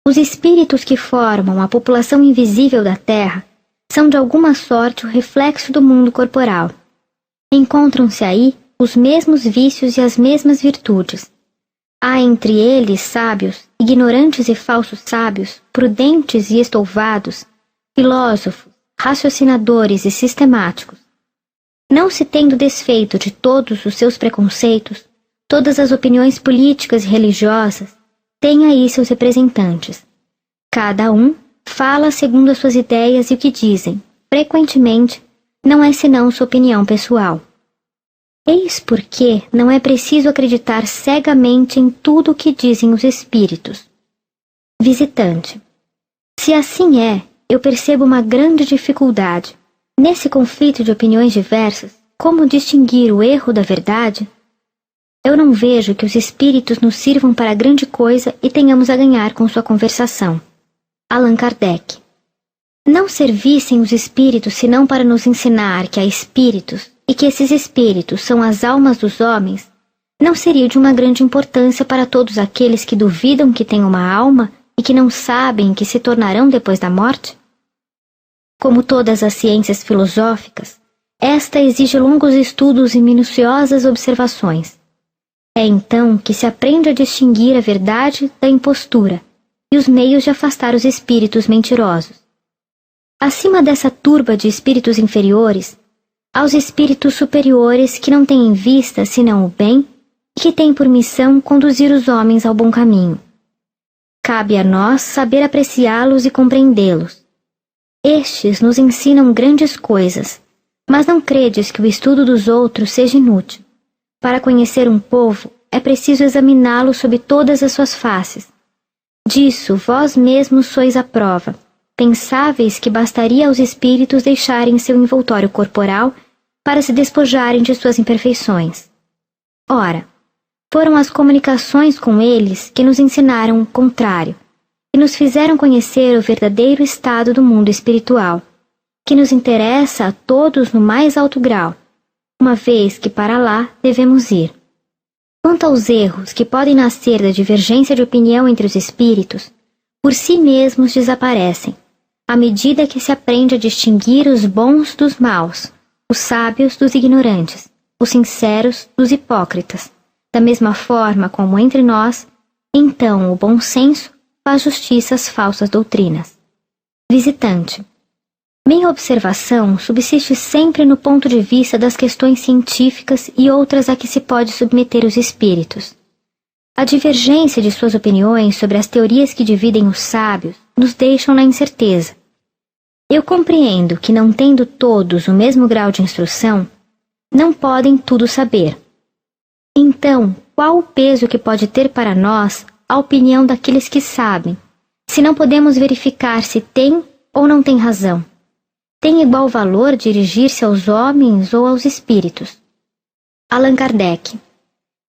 Os espíritos que formam a população invisível da Terra são de alguma sorte o reflexo do mundo corporal. Encontram-se aí os mesmos vícios e as mesmas virtudes. Há entre eles sábios, ignorantes e falsos sábios, prudentes e estouvados, filósofos, raciocinadores e sistemáticos. Não se tendo desfeito de todos os seus preconceitos, todas as opiniões políticas e religiosas, tem aí seus representantes. Cada um fala segundo as suas ideias e o que dizem, frequentemente, não é senão sua opinião pessoal. Eis porque não é preciso acreditar cegamente em tudo o que dizem os espíritos. Visitante. Se assim é, eu percebo uma grande dificuldade. Nesse conflito de opiniões diversas, como distinguir o erro da verdade? Eu não vejo que os espíritos nos sirvam para grande coisa e tenhamos a ganhar com sua conversação. Allan Kardec. Não servissem os espíritos senão para nos ensinar que há espíritos e que esses espíritos são as almas dos homens, não seria de uma grande importância para todos aqueles que duvidam que têm uma alma e que não sabem que se tornarão depois da morte? Como todas as ciências filosóficas, esta exige longos estudos e minuciosas observações. É então que se aprende a distinguir a verdade da impostura e os meios de afastar os espíritos mentirosos. Acima dessa turba de espíritos inferiores, há os espíritos superiores que não têm em vista senão o bem e que têm por missão conduzir os homens ao bom caminho. Cabe a nós saber apreciá-los e compreendê-los. Estes nos ensinam grandes coisas, mas não credes que o estudo dos outros seja inútil. Para conhecer um povo, é preciso examiná-lo sob todas as suas faces. Disso vós mesmos sois a prova. Pensáveis que bastaria aos espíritos deixarem seu envoltório corporal para se despojarem de suas imperfeições. Ora, foram as comunicações com eles que nos ensinaram o contrário, que nos fizeram conhecer o verdadeiro estado do mundo espiritual, que nos interessa a todos no mais alto grau, uma vez que para lá devemos ir. Quanto aos erros que podem nascer da divergência de opinião entre os espíritos, por si mesmos desaparecem, à medida que se aprende a distinguir os bons dos maus, os sábios dos ignorantes, os sinceros dos hipócritas. Da mesma forma como entre nós, então o bom senso faz justiça às falsas doutrinas. Visitante. Minha observação subsiste sempre no ponto de vista das questões científicas e outras a que se pode submeter os espíritos. A divergência de suas opiniões sobre as teorias que dividem os sábios nos deixam na incerteza. Eu compreendo que, não tendo todos o mesmo grau de instrução, não podem tudo saber. Então, qual o peso que pode ter para nós a opinião daqueles que sabem, se não podemos verificar se tem ou não tem razão? Tem igual valor dirigir-se aos homens ou aos espíritos? Allan Kardec.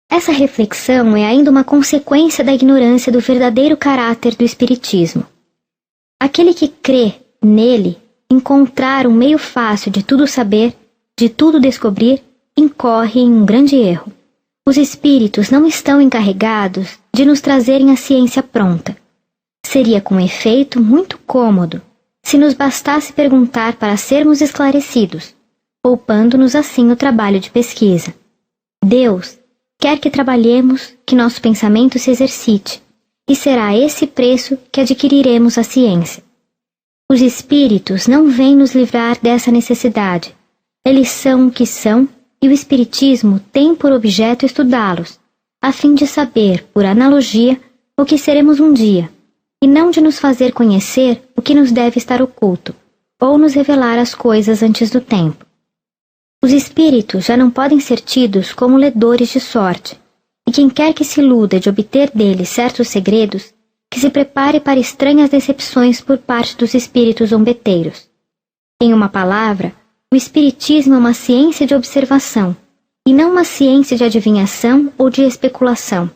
Essa reflexão é ainda uma consequência da ignorância do verdadeiro caráter do espiritismo. Aquele que crê nele encontrar um meio fácil de tudo saber, de tudo descobrir, incorre em um grande erro. Os espíritos não estão encarregados de nos trazerem a ciência pronta. Seria, com efeito, muito cômodo se nos bastasse perguntar para sermos esclarecidos, poupando-nos assim o trabalho de pesquisa. Deus quer que trabalhemos, que nosso pensamento se exercite, e será a esse preço que adquiriremos a ciência. Os espíritos não vêm nos livrar dessa necessidade. Eles são o que são e o espiritismo tem por objeto estudá-los, a fim de saber, por analogia, o que seremos um dia, e não de nos fazer conhecer o que nos deve estar oculto, ou nos revelar as coisas antes do tempo. Os espíritos já não podem ser tidos como ledores de sorte, e quem quer que se iluda de obter deles certos segredos, que se prepare para estranhas decepções por parte dos espíritos zombeteiros. Em uma palavra, o espiritismo é uma ciência de observação, e não uma ciência de adivinhação ou de especulação.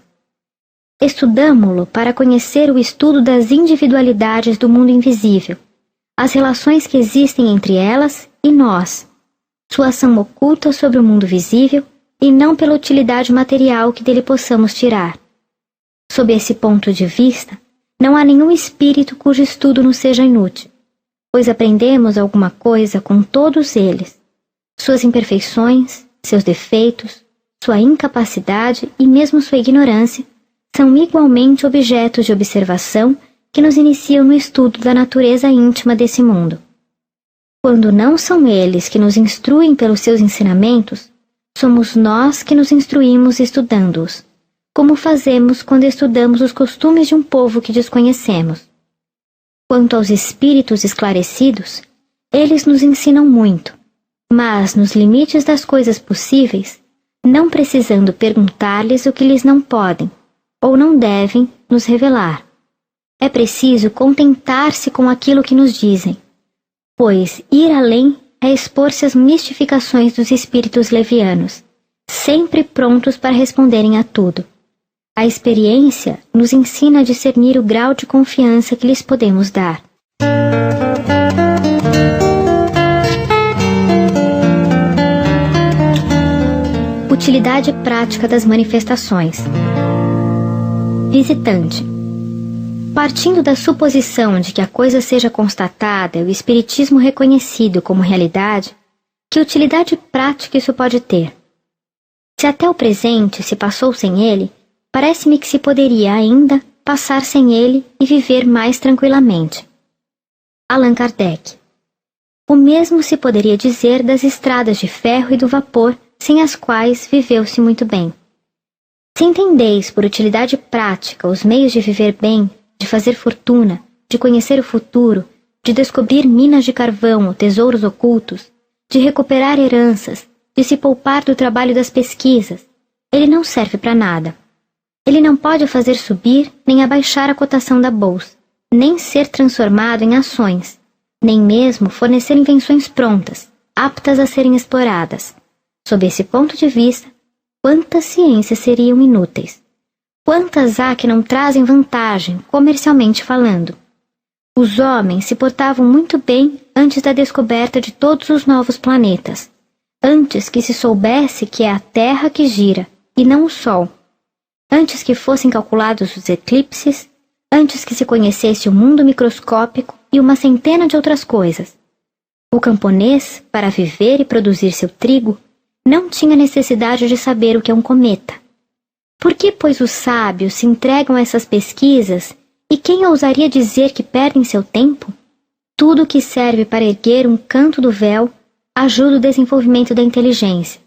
Estudamo-lo para conhecer o estudo das individualidades do mundo invisível, as relações que existem entre elas e nós, sua ação oculta sobre o mundo visível e não pela utilidade material que dele possamos tirar. Sob esse ponto de vista, não há nenhum espírito cujo estudo nos seja inútil, pois aprendemos alguma coisa com todos eles, suas imperfeições, seus defeitos, sua incapacidade e mesmo sua ignorância são igualmente objetos de observação que nos iniciam no estudo da natureza íntima desse mundo. Quando não são eles que nos instruem pelos seus ensinamentos, somos nós que nos instruímos estudando-os, como fazemos quando estudamos os costumes de um povo que desconhecemos. Quanto aos espíritos esclarecidos, eles nos ensinam muito, mas nos limites das coisas possíveis, não precisando perguntar-lhes o que lhes não podem, ou não devem, nos revelar. É preciso contentar-se com aquilo que nos dizem, pois ir além é expor-se às mistificações dos espíritos levianos, sempre prontos para responderem a tudo. A experiência nos ensina a discernir o grau de confiança que lhes podemos dar. Utilidade prática das manifestações. Visitante. Partindo da suposição de que a coisa seja constatada e o espiritismo reconhecido como realidade, que utilidade prática isso pode ter? Se até o presente se passou sem ele, parece-me que se poderia ainda passar sem ele e viver mais tranquilamente. Allan Kardec. O mesmo se poderia dizer das estradas de ferro e do vapor, sem as quais viveu-se muito bem. Se entendeis por utilidade prática os meios de viver bem, de fazer fortuna, de conhecer o futuro, de descobrir minas de carvão ou tesouros ocultos, de recuperar heranças, de se poupar do trabalho das pesquisas, ele não serve para nada. Ele não pode fazer subir nem abaixar a cotação da bolsa, nem ser transformado em ações, nem mesmo fornecer invenções prontas, aptas a serem exploradas. Sob esse ponto de vista, quantas ciências seriam inúteis? Quantas há que não trazem vantagem, comercialmente falando? Os homens se portavam muito bem antes da descoberta de todos os novos planetas, antes que se soubesse que é a Terra que gira, e não o Sol, antes que fossem calculados os eclipses, antes que se conhecesse o mundo microscópico e uma centena de outras coisas. O camponês, para viver e produzir seu trigo, não tinha necessidade de saber o que é um cometa. Por que, pois, os sábios se entregam a essas pesquisas e quem ousaria dizer que perdem seu tempo? Tudo o que serve para erguer um canto do véu ajuda o desenvolvimento da inteligência,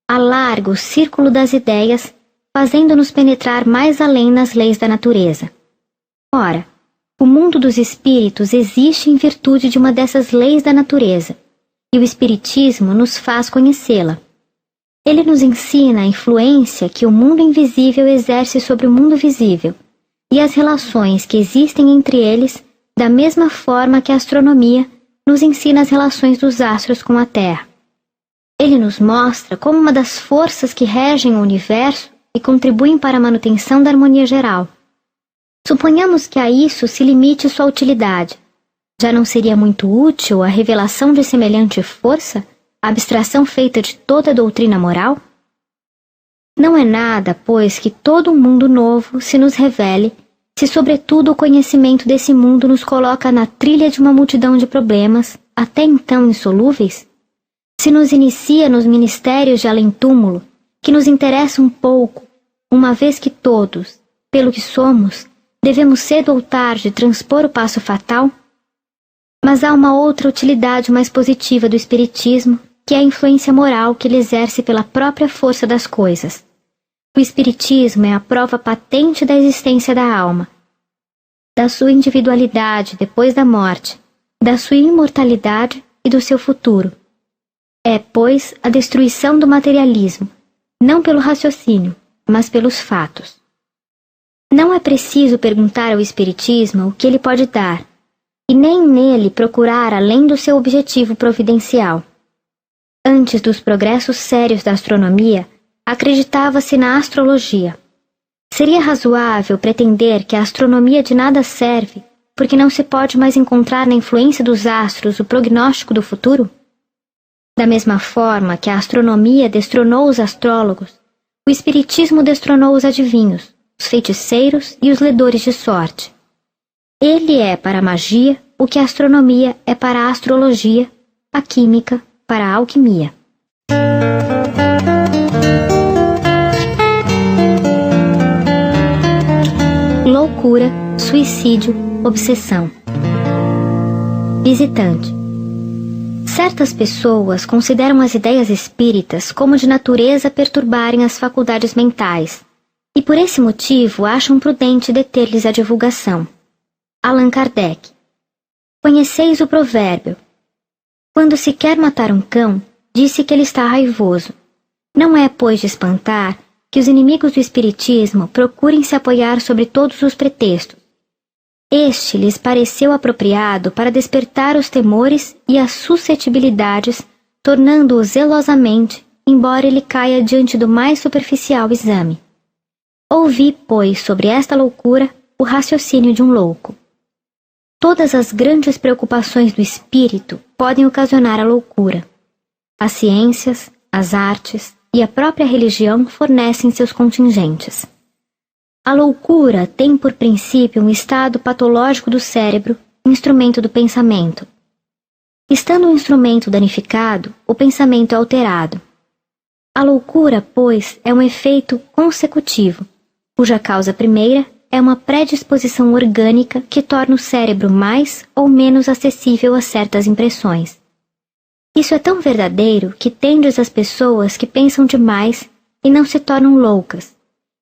alarga o círculo das ideias, fazendo-nos penetrar mais além nas leis da natureza. Ora, o mundo dos espíritos existe em virtude de uma dessas leis da natureza, e o espiritismo nos faz conhecê-la. Ele nos ensina a influência que o mundo invisível exerce sobre o mundo visível e as relações que existem entre eles, da mesma forma que a astronomia nos ensina as relações dos astros com a Terra. Ele nos mostra como uma das forças que regem o universo e contribuem para a manutenção da harmonia geral. Suponhamos que a isso se limite sua utilidade. Já não seria muito útil a revelação de semelhante força? A abstração feita de toda a doutrina moral? Não é nada, pois, que todo um mundo novo se nos revele, se sobretudo o conhecimento desse mundo nos coloca na trilha de uma multidão de problemas, até então insolúveis? Se nos inicia nos ministérios de além-túmulo, que nos interessa um pouco, uma vez que todos, pelo que somos, devemos cedo ou tarde transpor o passo fatal? Mas há uma outra utilidade mais positiva do espiritismo, que é a influência moral que ele exerce pela própria força das coisas. O espiritismo é a prova patente da existência da alma, da sua individualidade depois da morte, da sua imortalidade e do seu futuro. É, pois, a destruição do materialismo, não pelo raciocínio, mas pelos fatos. Não é preciso perguntar ao espiritismo o que ele pode dar, e nem nele procurar além do seu objetivo providencial. Antes dos progressos sérios da astronomia, acreditava-se na astrologia. Seria razoável pretender que a astronomia de nada serve, porque não se pode mais encontrar na influência dos astros o prognóstico do futuro? Da mesma forma que a astronomia destronou os astrólogos, o espiritismo destronou os adivinhos, os feiticeiros e os ledores de sorte. Ele é para a magia o que a astronomia é para a astrologia, a química para a alquimia. Loucura, suicídio, obsessão. Visitante. Certas pessoas consideram as ideias espíritas como de natureza perturbarem as faculdades mentais, e por esse motivo acham prudente deter-lhes a divulgação. Allan Kardec. Conheceis o provérbio: quando se quer matar um cão, disse que ele está raivoso. Não é, pois, de espantar que os inimigos do espiritismo procurem se apoiar sobre todos os pretextos. Este lhes pareceu apropriado para despertar os temores e as suscetibilidades, tornando-o zelosamente, embora ele caia diante do mais superficial exame. Ouvi, pois, sobre esta loucura o raciocínio de um louco. Todas as grandes preocupações do espírito podem ocasionar a loucura. As ciências, as artes e a própria religião fornecem seus contingentes. A loucura tem por princípio um estado patológico do cérebro, instrumento do pensamento. Estando o instrumento danificado, o pensamento é alterado. A loucura, pois, é um efeito consecutivo, cuja causa primeira é uma predisposição orgânica que torna o cérebro mais ou menos acessível a certas impressões. Isso é tão verdadeiro que tendes as pessoas que pensam demais e não se tornam loucas,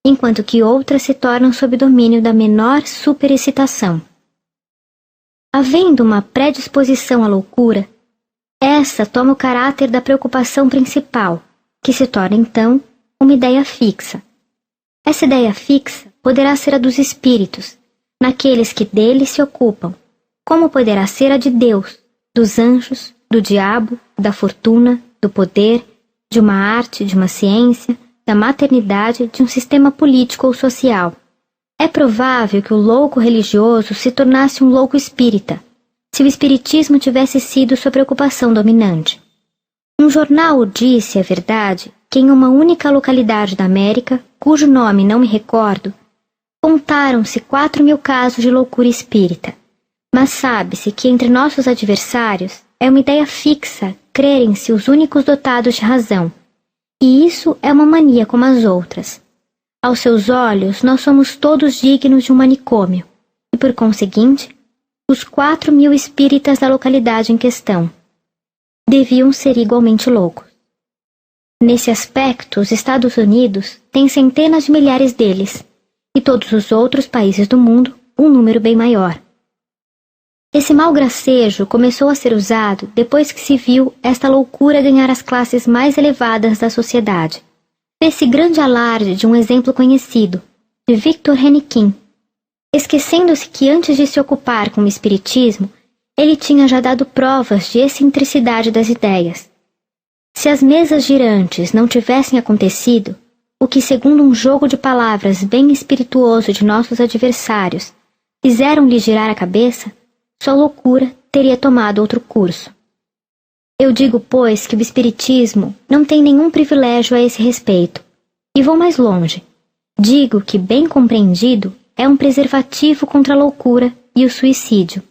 enquanto que outras se tornam sob domínio da menor superexcitação. Havendo uma predisposição à loucura, essa toma o caráter da preocupação principal, que se torna então uma ideia fixa. Essa ideia fixa poderá ser a dos espíritos, naqueles que dele se ocupam, como poderá ser a de Deus, dos anjos, do diabo, da fortuna, do poder, de uma arte, de uma ciência, da maternidade, de um sistema político ou social. É provável que o louco religioso se tornasse um louco espírita, se o espiritismo tivesse sido sua preocupação dominante. Um jornal disse, é verdade, que em uma única localidade da América, cujo nome não me recordo, contaram-se 4.000 casos de loucura espírita, mas sabe-se que entre nossos adversários é uma ideia fixa crerem-se os únicos dotados de razão, e isso é uma mania como as outras. Aos seus olhos, nós somos todos dignos de um manicômio, e por conseguinte, os 4.000 espíritas da localidade em questão deviam ser igualmente loucos. Nesse aspecto, os Estados Unidos têm centenas de milhares deles, e todos os outros países do mundo um número bem maior. Esse mau gracejo começou a ser usado depois que se viu esta loucura ganhar as classes mais elevadas da sociedade. Fez-se grande alarde de um exemplo conhecido, de Victor Hennequin, esquecendo-se que antes de se ocupar com o espiritismo, ele tinha já dado provas de excentricidade das ideias. Se as mesas girantes não tivessem acontecido, o que, segundo um jogo de palavras bem espirituoso de nossos adversários, fizeram-lhe girar a cabeça, sua loucura teria tomado outro curso. Eu digo, pois, que o espiritismo não tem nenhum privilégio a esse respeito, e vou mais longe. Digo que, bem compreendido, é um preservativo contra a loucura e o suicídio.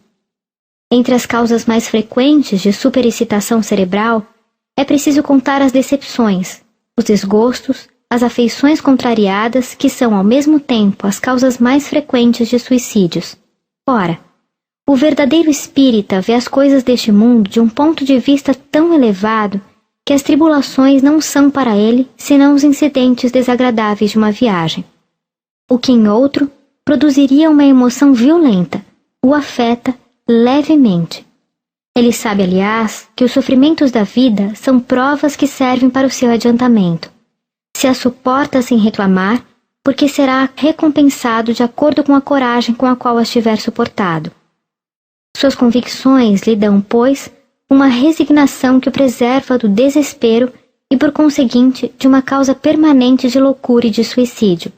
Entre as causas mais frequentes de superexcitação cerebral, é preciso contar as decepções, os desgostos as afeições contrariadas que são ao mesmo tempo as causas mais frequentes de suicídios. Ora, o verdadeiro espírita vê as coisas deste mundo de um ponto de vista tão elevado que as tribulações não são para ele senão os incidentes desagradáveis de uma viagem. O que em outro produziria uma emoção violenta, o afeta levemente. Ele sabe, aliás, que os sofrimentos da vida são provas que servem para o seu adiantamento. Se as suporta sem reclamar, porque será recompensado de acordo com a coragem com a qual as tiver suportado. Suas convicções lhe dão, pois, uma resignação que o preserva do desespero e, por conseguinte, de uma causa permanente de loucura e de suicídio.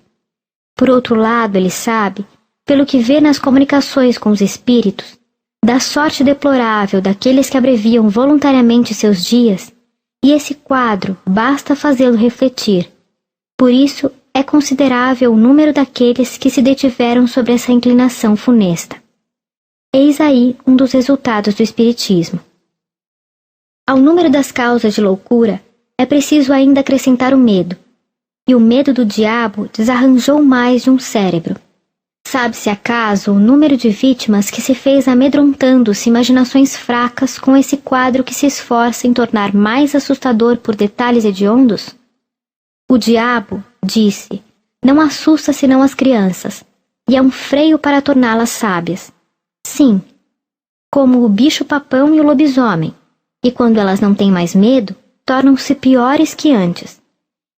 Por outro lado, ele sabe, pelo que vê nas comunicações com os espíritos, da sorte deplorável daqueles que abreviam voluntariamente seus dias, e esse quadro basta fazê-lo refletir. Por isso, é considerável o número daqueles que se detiveram sobre essa inclinação funesta. Eis aí um dos resultados do Espiritismo. Ao número das causas de loucura, é preciso ainda acrescentar o medo, e o medo do diabo desarranjou mais de um cérebro. Sabe-se acaso o número de vítimas que se fez amedrontando-se imaginações fracas com esse quadro que se esforça em tornar mais assustador por detalhes hediondos? O diabo, disse, não assusta senão as crianças, e é um freio para torná-las sábias. Sim, como o bicho-papão e o lobisomem, e quando elas não têm mais medo, tornam-se piores que antes.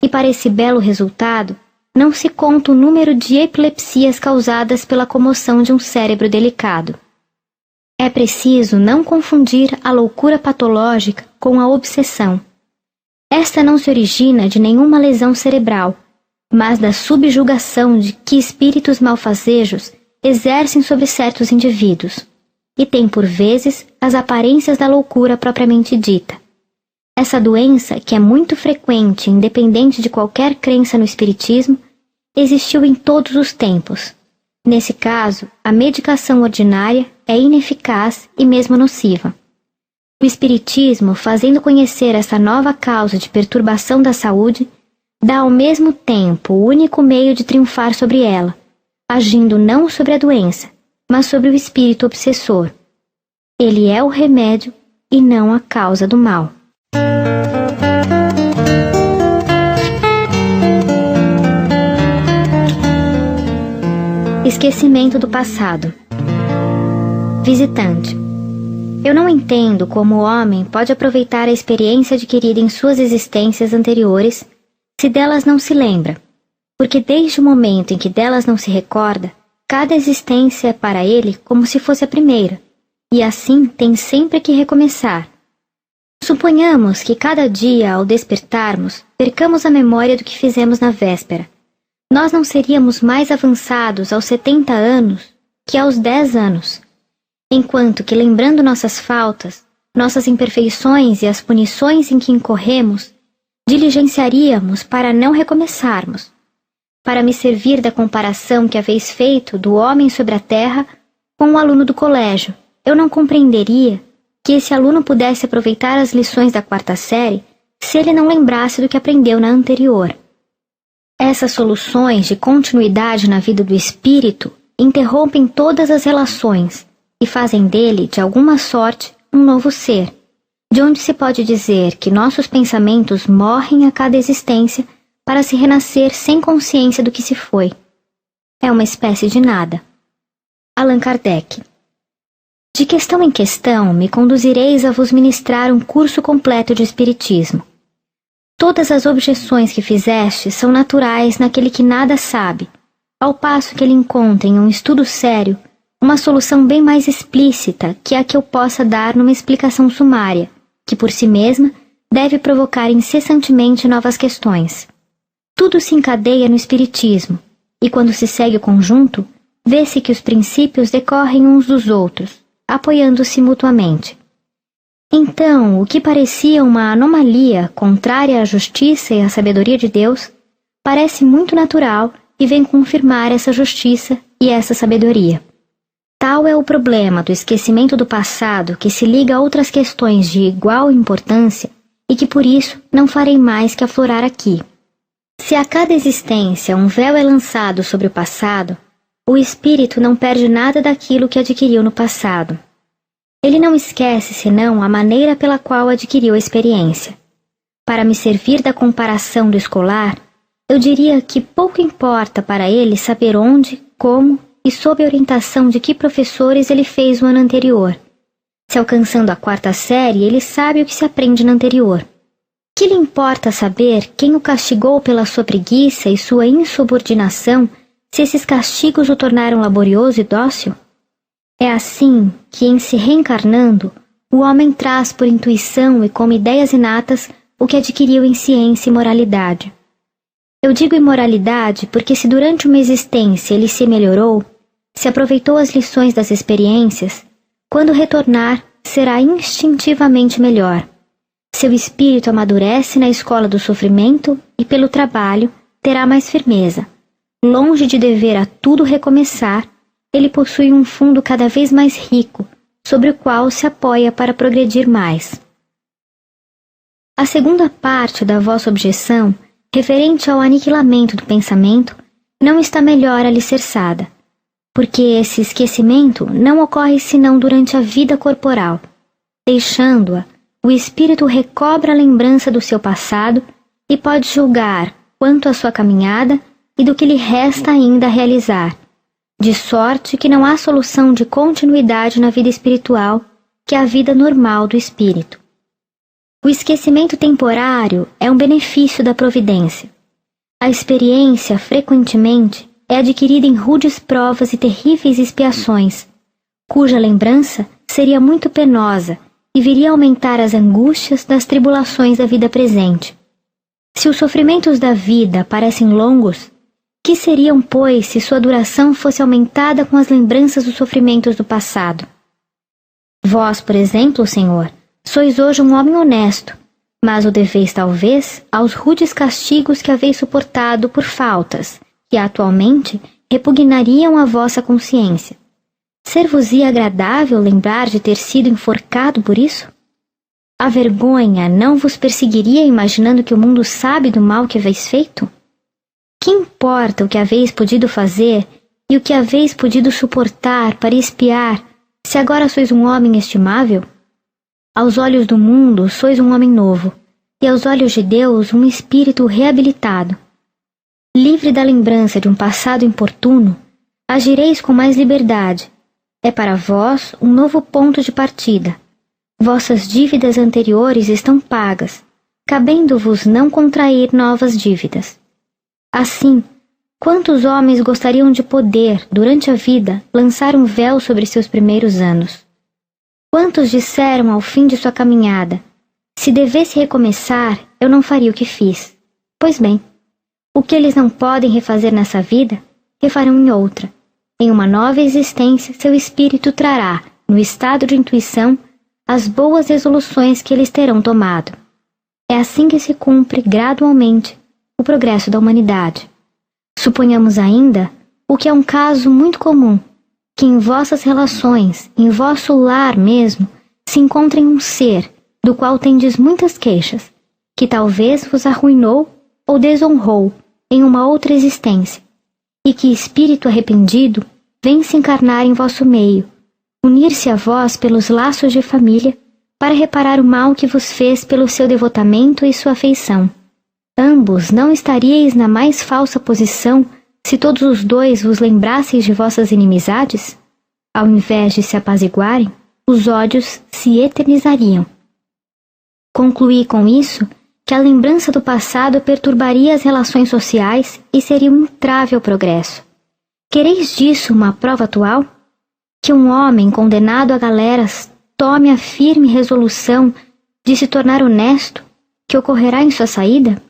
E para esse belo resultado, não se conta o número de epilepsias causadas pela comoção de um cérebro delicado. É preciso não confundir a loucura patológica com a obsessão. Esta não se origina de nenhuma lesão cerebral, mas da subjugação de que espíritos malfazejos exercem sobre certos indivíduos, e tem por vezes as aparências da loucura propriamente dita. Essa doença, que é muito frequente e independente de qualquer crença no espiritismo, existiu em todos os tempos. Nesse caso, a medicação ordinária é ineficaz e mesmo nociva. O espiritismo, fazendo conhecer essa nova causa de perturbação da saúde, dá ao mesmo tempo o único meio de triunfar sobre ela, agindo não sobre a doença, mas sobre o espírito obsessor. Ele é o remédio e não a causa do mal. Esquecimento do passado. Visitante. Eu não entendo como o homem pode aproveitar a experiência adquirida em suas existências anteriores se delas não se lembra, porque desde o momento em que delas não se recorda, cada existência é para ele como se fosse a primeira, e assim tem sempre que recomeçar. Suponhamos que cada dia, ao despertarmos, percamos a memória do que fizemos na véspera. Nós não seríamos mais avançados aos 70 anos que aos 10 anos, enquanto que, lembrando nossas faltas, nossas imperfeições e as punições em que incorremos, diligenciaríamos para não recomeçarmos. Para me servir da comparação que haveis feito do homem sobre a terra com o aluno do colégio, eu não compreenderia que esse aluno pudesse aproveitar as lições da 4ª série se ele não lembrasse do que aprendeu na anterior. Essas soluções de continuidade na vida do espírito interrompem todas as relações e fazem dele, de alguma sorte, um novo ser, de onde se pode dizer que nossos pensamentos morrem a cada existência para se renascer sem consciência do que se foi. É uma espécie de nada. Allan Kardec. De questão em questão me conduzireis a vos ministrar um curso completo de espiritismo. Todas as objeções que fizeste são naturais naquele que nada sabe, ao passo que ele encontra em um estudo sério uma solução bem mais explícita que a que eu possa dar numa explicação sumária, que por si mesma deve provocar incessantemente novas questões. Tudo se encadeia no espiritismo, e quando se segue o conjunto, vê-se que os princípios decorrem uns dos outros, apoiando-se mutuamente. Então, o que parecia uma anomalia contrária à justiça e à sabedoria de Deus, parece muito natural e vem confirmar essa justiça e essa sabedoria. Tal é o problema do esquecimento do passado que se liga a outras questões de igual importância e que por isso não farei mais que aflorar aqui. Se a cada existência um véu é lançado sobre o passado, o espírito não perde nada daquilo que adquiriu no passado. Ele não esquece senão a maneira pela qual adquiriu a experiência. Para me servir da comparação do escolar, eu diria que pouco importa para ele saber onde, como e sob a orientação de que professores ele fez o ano anterior. Se alcançando a 4ª série, ele sabe o que se aprende na anterior. Que lhe importa saber quem o castigou pela sua preguiça e sua insubordinação, se esses castigos o tornaram laborioso e dócil? É assim que, em se reencarnando, o homem traz por intuição e como ideias inatas o que adquiriu em ciência e moralidade. Eu digo imoralidade porque se durante uma existência ele se melhorou, se aproveitou as lições das experiências, quando retornar será instintivamente melhor. Seu espírito amadurece na escola do sofrimento e pelo trabalho terá mais firmeza. Longe de dever a tudo recomeçar, ele possui um fundo cada vez mais rico, sobre o qual se apoia para progredir mais. A segunda parte da vossa objeção, referente ao aniquilamento do pensamento, não está melhor alicerçada, porque esse esquecimento não ocorre senão durante a vida corporal. Deixando-a, o espírito recobra a lembrança do seu passado e pode julgar quanto à sua caminhada e do que lhe resta ainda a realizar, de sorte que não há solução de continuidade na vida espiritual que a vida normal do espírito. O esquecimento temporário é um benefício da providência. A experiência, frequentemente, é adquirida em rudes provas e terríveis expiações, cuja lembrança seria muito penosa e viria a aumentar as angústias das tribulações da vida presente. Se os sofrimentos da vida parecem longos, que seriam, pois, se sua duração fosse aumentada com as lembranças dos sofrimentos do passado? Vós, por exemplo, Senhor, sois hoje um homem honesto, mas o deveis talvez aos rudes castigos que haveis suportado por faltas, que atualmente repugnariam a vossa consciência. Ser-vos-ia agradável lembrar de ter sido enforcado por isso? A vergonha não vos perseguiria imaginando que o mundo sabe do mal que haveis feito? Que importa o que haveis podido fazer e o que haveis podido suportar para expiar, se agora sois um homem estimável? Aos olhos do mundo sois um homem novo, e aos olhos de Deus um espírito reabilitado. Livre da lembrança de um passado importuno, agireis com mais liberdade. É para vós um novo ponto de partida. Vossas dívidas anteriores estão pagas, cabendo-vos não contrair novas dívidas. Assim, quantos homens gostariam de poder, durante a vida, lançar um véu sobre seus primeiros anos? Quantos disseram ao fim de sua caminhada, se devesse recomeçar, eu não faria o que fiz? Pois bem, o que eles não podem refazer nessa vida, refarão em outra. Em uma nova existência, seu espírito trará, no estado de intuição, as boas resoluções que eles terão tomado. É assim que se cumpre, gradualmente, o progresso da humanidade. Suponhamos ainda, o que é um caso muito comum, que em vossas relações, em vosso lar mesmo, se encontrem um ser, do qual tendes muitas queixas, que talvez vos arruinou ou desonrou em uma outra existência, e que espírito arrependido vem se encarnar em vosso meio, unir-se a vós pelos laços de família, para reparar o mal que vos fez pelo seu devotamento e sua afeição. Ambos não estaríeis na mais falsa posição se todos os dois vos lembrasseis de vossas inimizades? Ao invés de se apaziguarem, os ódios se eternizariam. Concluí com isso que a lembrança do passado perturbaria as relações sociais e seria um entrave ao progresso. Quereis disso uma prova atual? Que um homem condenado a galeras tome a firme resolução de se tornar honesto, que ocorrerá em sua saída?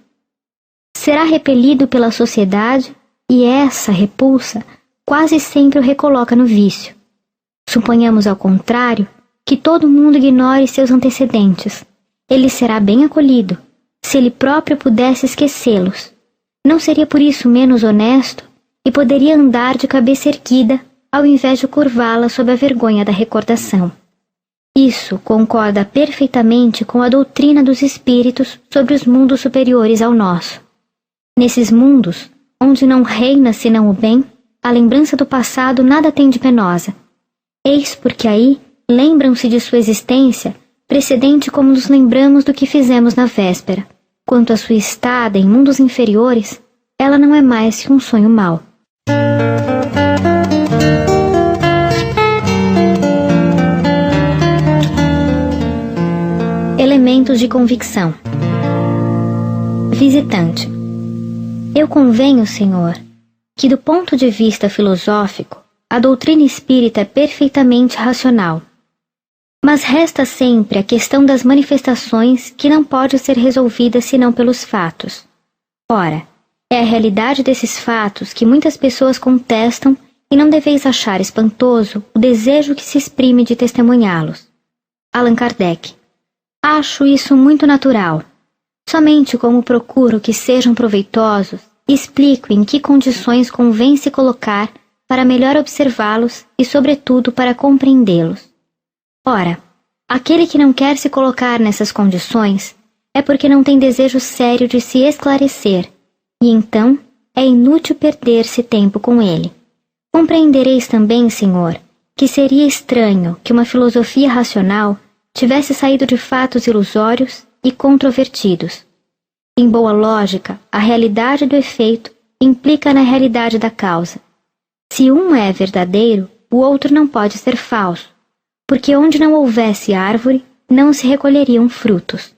Será repelido pela sociedade e essa repulsa quase sempre o recoloca no vício. Suponhamos ao contrário que todo mundo ignore seus antecedentes. Ele será bem acolhido, se ele próprio pudesse esquecê-los. Não seria por isso menos honesto e poderia andar de cabeça erguida ao invés de curvá-la sob a vergonha da recordação. Isso concorda perfeitamente com a doutrina dos espíritos sobre os mundos superiores ao nosso. Nesses mundos, onde não reina senão o bem, a lembrança do passado nada tem de penosa. Eis porque aí lembram-se de sua existência, precedente como nos lembramos do que fizemos na véspera. Quanto à sua estada em mundos inferiores, ela não é mais que um sonho mau. Elementos de convicção. Visitante. Eu convenho, Senhor, que do ponto de vista filosófico, a doutrina espírita é perfeitamente racional. Mas resta sempre a questão das manifestações que não pode ser resolvida senão pelos fatos. Ora, é a realidade desses fatos que muitas pessoas contestam e não deveis achar espantoso o desejo que se exprime de testemunhá-los. Allan Kardec. Acho isso muito natural. Somente como procuro que sejam proveitosos, explico em que condições convém se colocar para melhor observá-los e, sobretudo, para compreendê-los. Ora, aquele que não quer se colocar nessas condições é porque não tem desejo sério de se esclarecer, e então é inútil perder-se tempo com ele. Compreendereis também, Senhor, que seria estranho que uma filosofia racional tivesse saído de fatos ilusórios e controvertidos. Em boa lógica, a realidade do efeito implica na realidade da causa. Se um é verdadeiro, o outro não pode ser falso, porque onde não houvesse árvore, não se recolheriam frutos.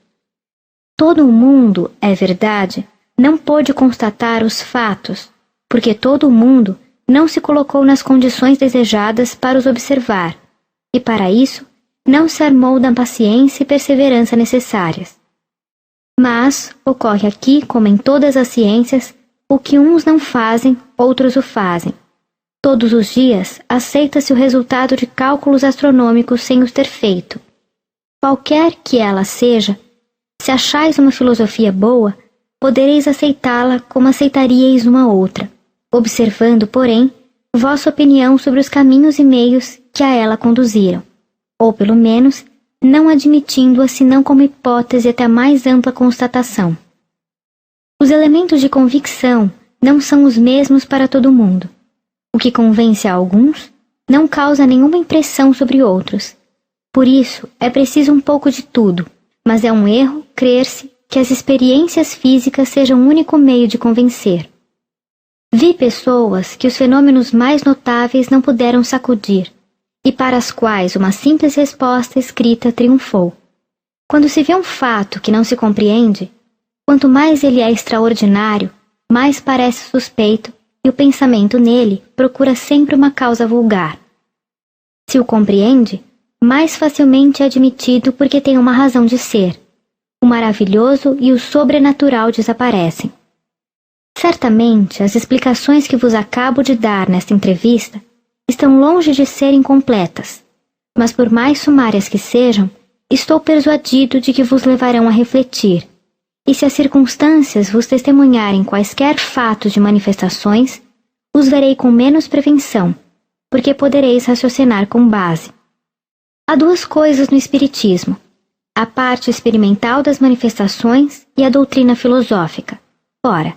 Todo o mundo, é verdade, não pôde constatar os fatos, porque todo o mundo não se colocou nas condições desejadas para os observar, e para isso não se armou da paciência e perseverança necessárias. Mas ocorre aqui, como em todas as ciências, o que uns não fazem, outros o fazem. Todos os dias aceita-se o resultado de cálculos astronômicos sem os ter feito. Qualquer que ela seja, se achais uma filosofia boa, podereis aceitá-la como aceitaríeis uma outra, observando, porém, vossa opinião sobre os caminhos e meios que a ela conduziram, ou pelo menos não admitindo-a senão como hipótese até a mais ampla constatação. Os elementos de convicção não são os mesmos para todo mundo. O que convence a alguns não causa nenhuma impressão sobre outros. Por isso, é preciso um pouco de tudo, mas é um erro crer-se que as experiências físicas sejam o único meio de convencer. Vi pessoas que os fenômenos mais notáveis não puderam sacudir, e para as quais uma simples resposta escrita triunfou. Quando se vê um fato que não se compreende, quanto mais ele é extraordinário, mais parece suspeito, e o pensamento nele procura sempre uma causa vulgar. Se o compreende, mais facilmente é admitido porque tem uma razão de ser. O maravilhoso e o sobrenatural desaparecem. Certamente, as explicações que vos acabo de dar nesta entrevista estão longe de serem completas, mas por mais sumárias que sejam, estou persuadido de que vos levarão a refletir, e se as circunstâncias vos testemunharem quaisquer fatos de manifestações, os verei com menos prevenção, porque podereis raciocinar com base. Há duas coisas no Espiritismo: a parte experimental das manifestações e a doutrina filosófica. Ora,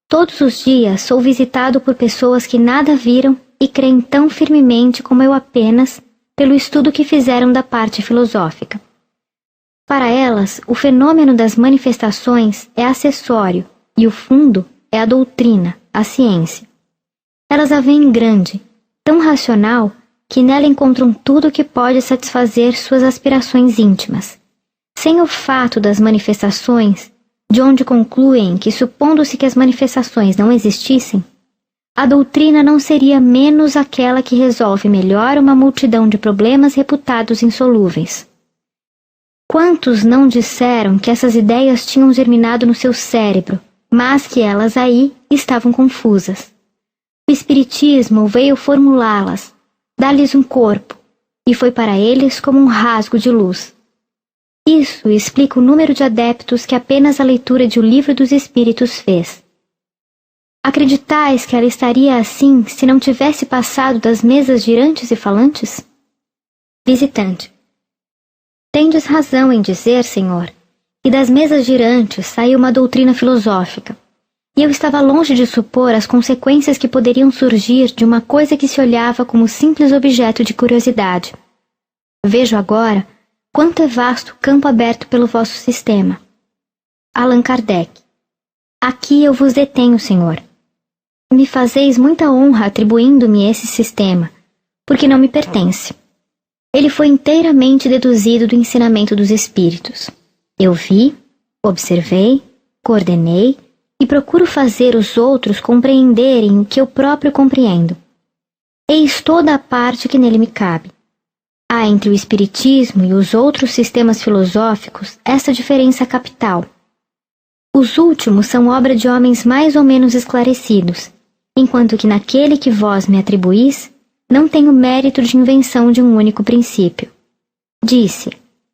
todos os dias sou visitado por pessoas que nada viram e creem tão firmemente como eu apenas pelo estudo que fizeram da parte filosófica. Para elas, o fenômeno das manifestações é acessório e o fundo é a doutrina, a ciência. Elas a veem grande, tão racional, que nela encontram tudo que pode satisfazer suas aspirações íntimas. Sem o fato das manifestações, de onde concluem que, supondo-se que as manifestações não existissem, a doutrina não seria menos aquela que resolve melhor uma multidão de problemas reputados insolúveis. Quantos não disseram que essas ideias tinham germinado no seu cérebro, mas que elas aí estavam confusas? O Espiritismo veio formulá-las, dar-lhes um corpo, e foi para eles como um rasgo de luz. Isso explica o número de adeptos que apenas a leitura de O Livro dos Espíritos fez. Acreditais que ela estaria assim se não tivesse passado das mesas girantes e falantes? Visitante. Tendes razão em dizer, Senhor, que das mesas girantes saiu uma doutrina filosófica, e eu estava longe de supor as consequências que poderiam surgir de uma coisa que se olhava como simples objeto de curiosidade. Vejo agora quanto é vasto o campo aberto pelo vosso sistema. Allan Kardec. Aqui eu vos detenho, Senhor. Me fazeis muita honra atribuindo-me esse sistema, porque não me pertence. Ele foi inteiramente deduzido do ensinamento dos Espíritos. Eu vi, observei, coordenei e procuro fazer os outros compreenderem o que eu próprio compreendo. Eis toda a parte que nele me cabe. Há entre o Espiritismo e os outros sistemas filosóficos essa diferença capital. Os últimos são obra de homens mais ou menos esclarecidos, enquanto que naquele que vós me atribuís, não tenho mérito de invenção de um único princípio. Disse,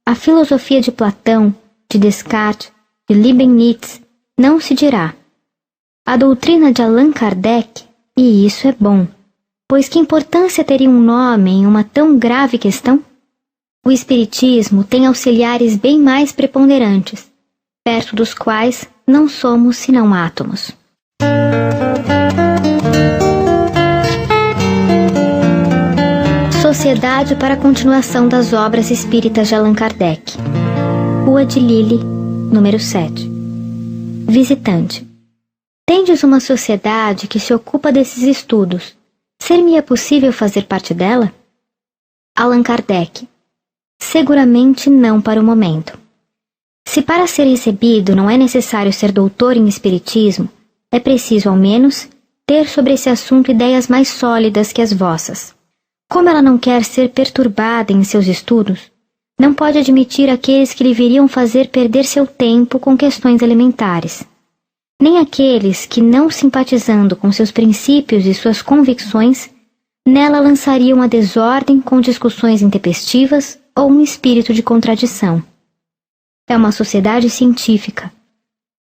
a filosofia de Platão, de Descartes, de Leibniz, não se dirá. A doutrina de Allan Kardec, e isso é bom, pois que importância teria um nome em uma tão grave questão? O Espiritismo tem auxiliares bem mais preponderantes, perto dos quais não somos senão átomos. Sociedade para a continuação das obras espíritas de Allan Kardec. Rua de Lille, número 7. Visitante. Tendes uma sociedade que se ocupa desses estudos. Ser-me-é possível fazer parte dela? Allan Kardec. Seguramente não para o momento. Se para ser recebido não é necessário ser doutor em espiritismo, é preciso, ao menos, ter sobre esse assunto ideias mais sólidas que as vossas. Como ela não quer ser perturbada em seus estudos, não pode admitir aqueles que lhe viriam fazer perder seu tempo com questões elementares, nem aqueles que, não simpatizando com seus princípios e suas convicções, nela lançariam a desordem com discussões intempestivas ou um espírito de contradição. É uma sociedade científica,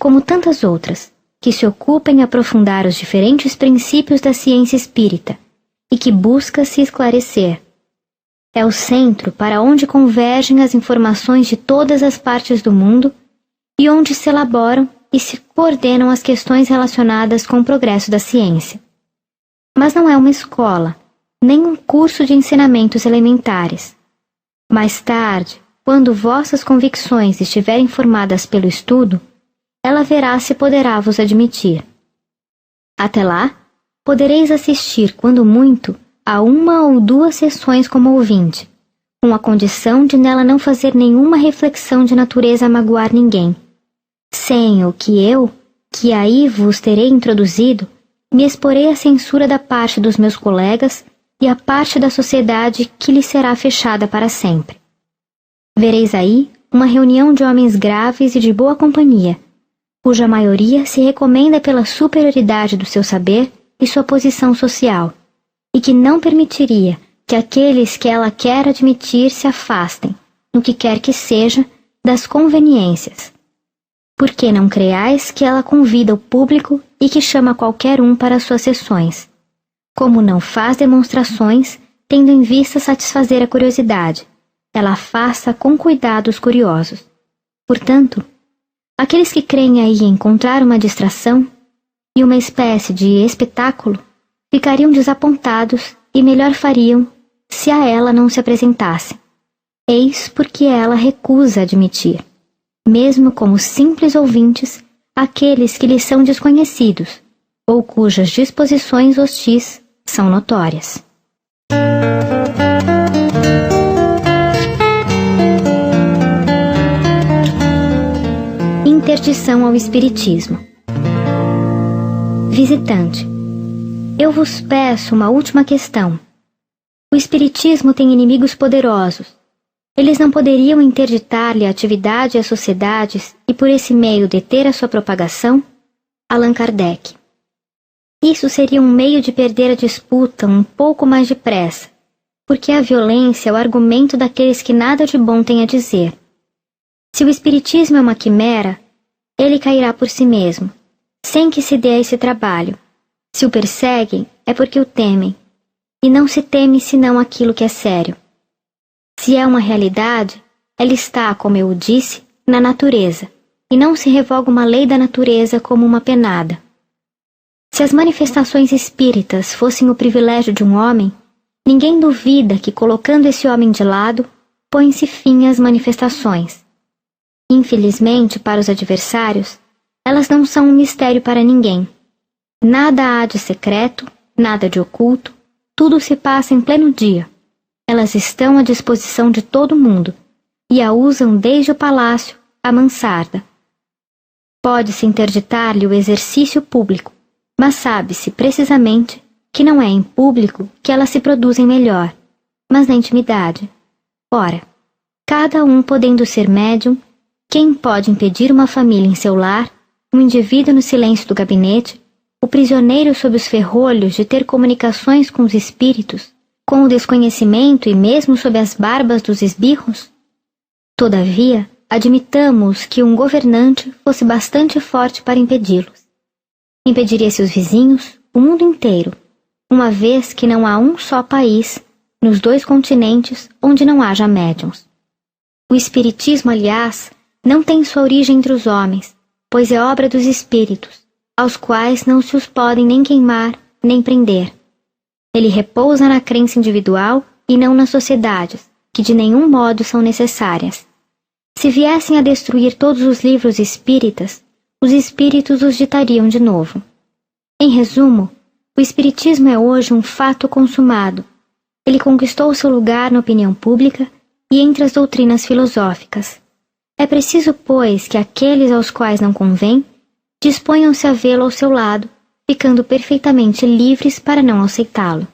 como tantas outras, que se ocupa em aprofundar os diferentes princípios da ciência espírita e que busca se esclarecer. É o centro para onde convergem as informações de todas as partes do mundo e onde se elaboram e se coordenam as questões relacionadas com o progresso da ciência. Mas não é uma escola, nem um curso de ensinamentos elementares. Mais tarde, quando vossas convicções estiverem formadas pelo estudo, ela verá se poderá vos admitir. Até lá, podereis assistir, quando muito, a 1 ou 2 sessões como ouvinte, com a condição de nela não fazer nenhuma reflexão de natureza a magoar ninguém, sem o que eu, que aí vos terei introduzido, me exporei à censura da parte dos meus colegas e à parte da sociedade que lhe será fechada para sempre. Vereis aí uma reunião de homens graves e de boa companhia, cuja maioria se recomenda pela superioridade do seu saber e sua posição social, e que não permitiria que aqueles que ela quer admitir se afastem, no que quer que seja, das conveniências. Por que não creais que ela convida o público e que chama qualquer um para suas sessões? Como não faz demonstrações, tendo em vista satisfazer a curiosidade, ela faça com cuidado os curiosos. Portanto, aqueles que creem aí encontrar uma distração e uma espécie de espetáculo, ficariam desapontados e melhor fariam se a ela não se apresentassem. Eis porque ela recusa admitir, mesmo como simples ouvintes, aqueles que lhe são desconhecidos, ou cujas disposições hostis são notórias. Interdição ao Espiritismo. Visitante, eu vos peço uma última questão. O Espiritismo tem inimigos poderosos. Eles não poderiam interditar-lhe a atividade às sociedades e por esse meio deter a sua propagação? Allan Kardec. Isso seria um meio de perder a disputa um pouco mais depressa, porque a violência é o argumento daqueles que nada de bom têm a dizer. Se o Espiritismo é uma quimera, ele cairá por si mesmo, sem que se dê a esse trabalho. Se o perseguem, é porque o temem, e não se teme senão aquilo que é sério. Se é uma realidade, ela está, como eu o disse, na natureza, e não se revoga uma lei da natureza como uma penada. Se as manifestações espíritas fossem o privilégio de um homem, ninguém duvida que, colocando esse homem de lado, põe-se fim às manifestações. Infelizmente, para os adversários, elas não são um mistério para ninguém. Nada há de secreto, nada de oculto, tudo se passa em pleno dia. Elas estão à disposição de todo mundo, e a usam desde o palácio à mansarda. Pode-se interditar-lhe o exercício público, mas sabe-se precisamente que não é em público que elas se produzem melhor, mas na intimidade. Ora, cada um podendo ser médium, quem pode impedir uma família em seu lar, um indivíduo no silêncio do gabinete, o prisioneiro sob os ferrolhos de ter comunicações com os espíritos, com o desconhecimento e mesmo sob as barbas dos esbirros? Todavia, admitamos que um governante fosse bastante forte para impedi-los. Impediria seus vizinhos, o mundo inteiro, uma vez que não há um só país, nos 2 continentes, onde não haja médiuns. O espiritismo, aliás, não tem sua origem entre os homens, pois é obra dos espíritos, aos quais não se os podem nem queimar, nem prender. Ele repousa na crença individual e não nas sociedades, que de nenhum modo são necessárias. Se viessem a destruir todos os livros espíritas, os espíritos os ditariam de novo. Em resumo, o espiritismo é hoje um fato consumado. Ele conquistou seu lugar na opinião pública e entre as doutrinas filosóficas. É preciso, pois, que aqueles aos quais não convém disponham-se a vê-lo ao seu lado, ficando perfeitamente livres para não aceitá-lo.